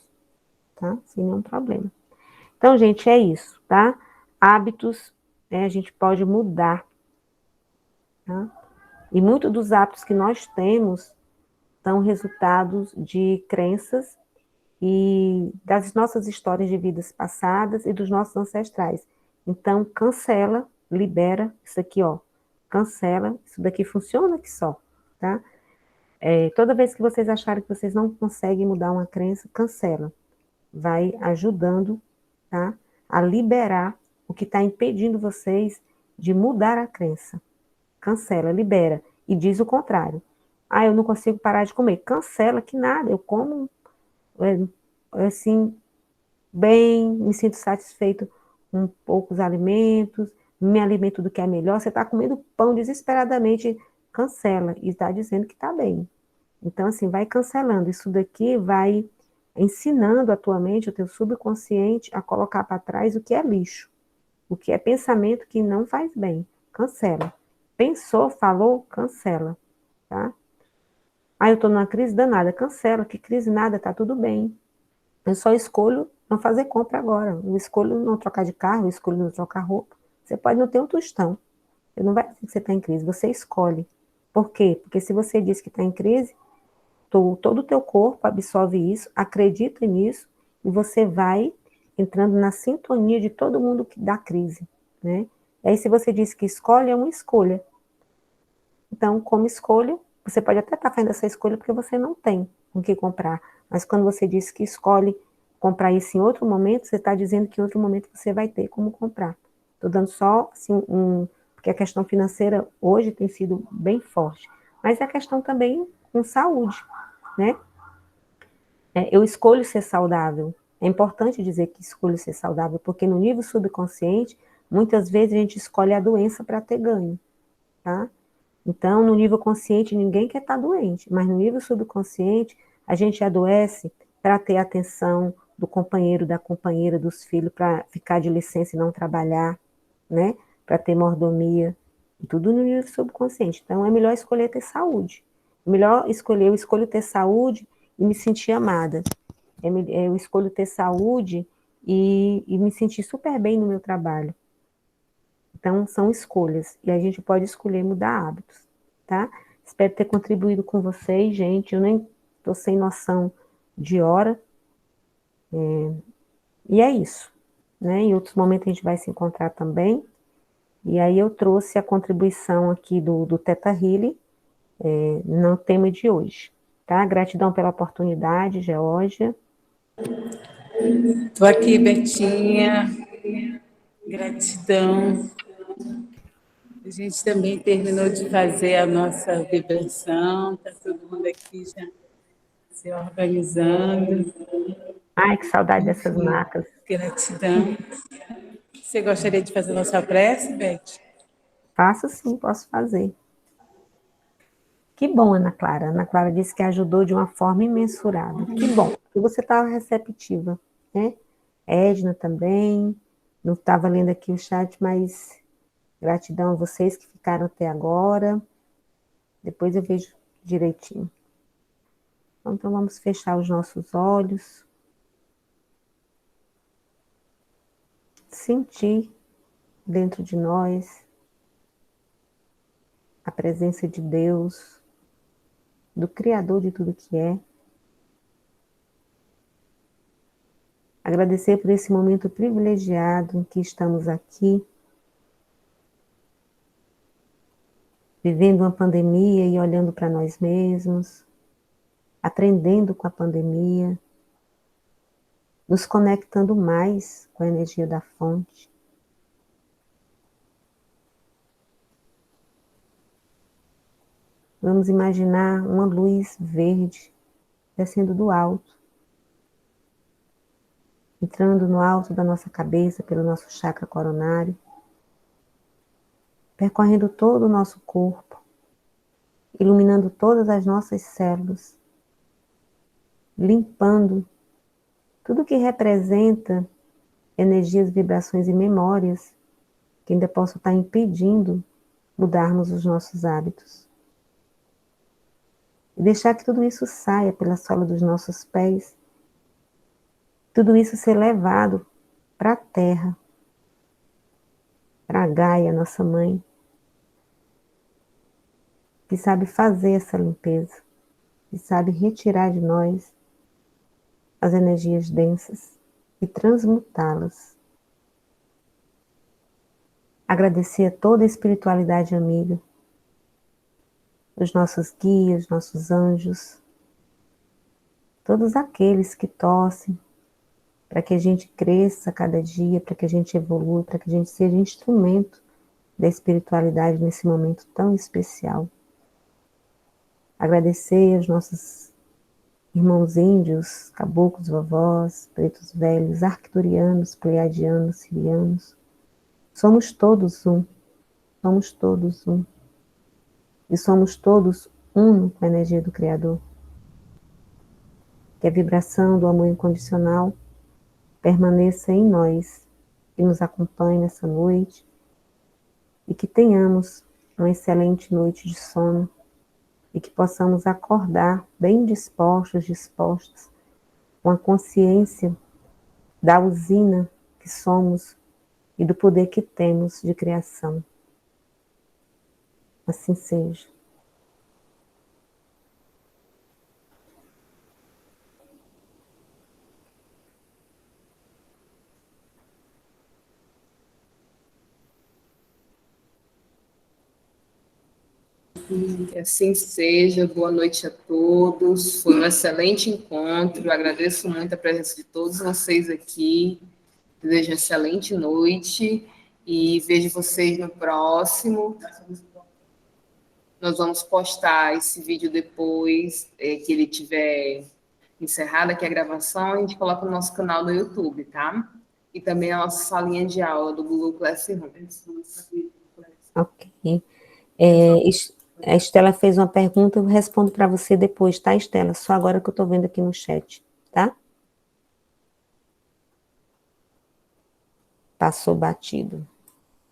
tá? Sem nenhum problema. Então, gente, é isso, tá? Hábitos, a gente pode mudar, tá? E muitos dos hábitos que nós temos são resultados de crenças e das nossas histórias de vidas passadas e dos nossos ancestrais. Então, cancela, libera isso aqui, ó. Cancela, isso daqui funciona aqui só, tá? Toda vez que vocês acharem que vocês não conseguem mudar uma crença, cancela. Vai ajudando, tá? A liberar o que está impedindo vocês de mudar a crença. Cancela, libera. E diz o contrário. Eu não consigo parar de comer. Cancela, que nada, eu como assim, bem, me sinto satisfeito com poucos alimentos, me alimento do que é melhor. Você está comendo pão desesperadamente, cancela, e está dizendo que está bem. Então, assim, vai cancelando. Isso daqui vai ensinando a tua mente, o teu subconsciente, a colocar para trás o que é lixo, o que é pensamento que não faz bem. Cancela. Pensou, falou, cancela, tá? Eu estou numa crise danada, cancela, que crise nada, tá tudo bem. Eu só escolho não fazer compra agora, eu escolho não trocar de carro, eu escolho não trocar roupa. Você pode não ter um tostão, você não vai dizer que você está em crise, você escolhe. Por quê? Porque se você diz que está em crise, todo o teu corpo absorve isso, acredita nisso, e você vai entrando na sintonia de todo mundo que dá crise, né? E aí se você diz que escolhe, é uma escolha. Então, como escolha, você pode até estar fazendo essa escolha porque você não tem o que comprar. Mas quando você diz que escolhe comprar isso em outro momento, você está dizendo que em outro momento você vai ter como comprar. Estou dando só, assim, porque a questão financeira hoje tem sido bem forte. Mas é a questão também com saúde, né? Eu escolho ser saudável. É importante dizer que escolho ser saudável, porque no nível subconsciente, muitas vezes a gente escolhe a doença para ter ganho, tá? Então, no nível consciente, ninguém quer estar doente, mas no nível subconsciente, a gente adoece para ter a atenção do companheiro, da companheira, dos filhos, para ficar de licença e não trabalhar, né? Para ter mordomia, tudo no nível subconsciente. Então, é melhor escolher ter saúde. Eu escolho ter saúde e me sentir amada. Eu escolho ter saúde e me sentir super bem no meu trabalho. Então, são escolhas, e a gente pode escolher mudar hábitos, tá? Espero ter contribuído com vocês, gente, eu nem estou sem noção de hora, e é isso, né? Em outros momentos a gente vai se encontrar também, e aí eu trouxe a contribuição aqui do Teta Healing, no tema de hoje, tá? Gratidão pela oportunidade, Geórgia. Estou aqui, Betinha, gratidão. A gente também terminou de fazer a nossa vibração, está todo mundo aqui já se organizando. Ai, que saudade dessas marcas. Gratidão. Você gostaria de fazer nossa prece, Beth? Faço sim, posso fazer. Que bom, Ana Clara. Ana Clara disse que ajudou de uma forma imensurável. Que bom, que você estava receptiva, né? Edna também. Não estava lendo aqui o chat, mas gratidão a vocês que ficaram até agora. Depois eu vejo direitinho. Então vamos fechar os nossos olhos. Sentir dentro de nós a presença de Deus, do Criador de tudo que é. Agradecer por esse momento privilegiado em que estamos aqui, vivendo uma pandemia e olhando para nós mesmos, aprendendo com a pandemia, nos conectando mais com a energia da fonte. Vamos imaginar uma luz verde descendo do alto, entrando no alto da nossa cabeça pelo nosso chakra coronário, percorrendo todo o nosso corpo, iluminando todas as nossas células, limpando tudo que representa energias, vibrações e memórias que ainda possam estar impedindo mudarmos os nossos hábitos. E deixar que tudo isso saia pela sola dos nossos pés, tudo isso ser levado para a terra, para a Gaia, nossa mãe, que sabe fazer essa limpeza, que sabe retirar de nós as energias densas e transmutá-las. Agradecer a toda a espiritualidade amiga, os nossos guias, nossos anjos, todos aqueles que torcem para que a gente cresça cada dia, para que a gente evolua, para que a gente seja instrumento da espiritualidade nesse momento tão especial. Agradecer aos nossos irmãos índios, caboclos, vovós, pretos velhos, arcturianos, pleiadianos, sirianos. Somos todos um. Somos todos um. E somos todos uno com a energia do Criador. Que a vibração do amor incondicional permaneça em nós, que nos acompanhe nessa noite e que tenhamos uma excelente noite de sono e que possamos acordar bem dispostos, dispostas, com a consciência da usina que somos e do poder que temos de criação. Assim seja. Que assim seja. Boa noite a todos. Foi um excelente encontro. Eu agradeço muito a presença de todos vocês aqui. Desejo uma excelente noite e vejo vocês no próximo. Nós vamos postar esse vídeo depois que ele tiver encerrada aqui a gravação, a gente coloca no nosso canal no YouTube, tá? E também a nossa salinha de aula do Google Classroom. Ok. A Estela fez uma pergunta, eu respondo para você depois, tá, Estela? Só agora que eu estou vendo aqui no chat, tá? Passou batido.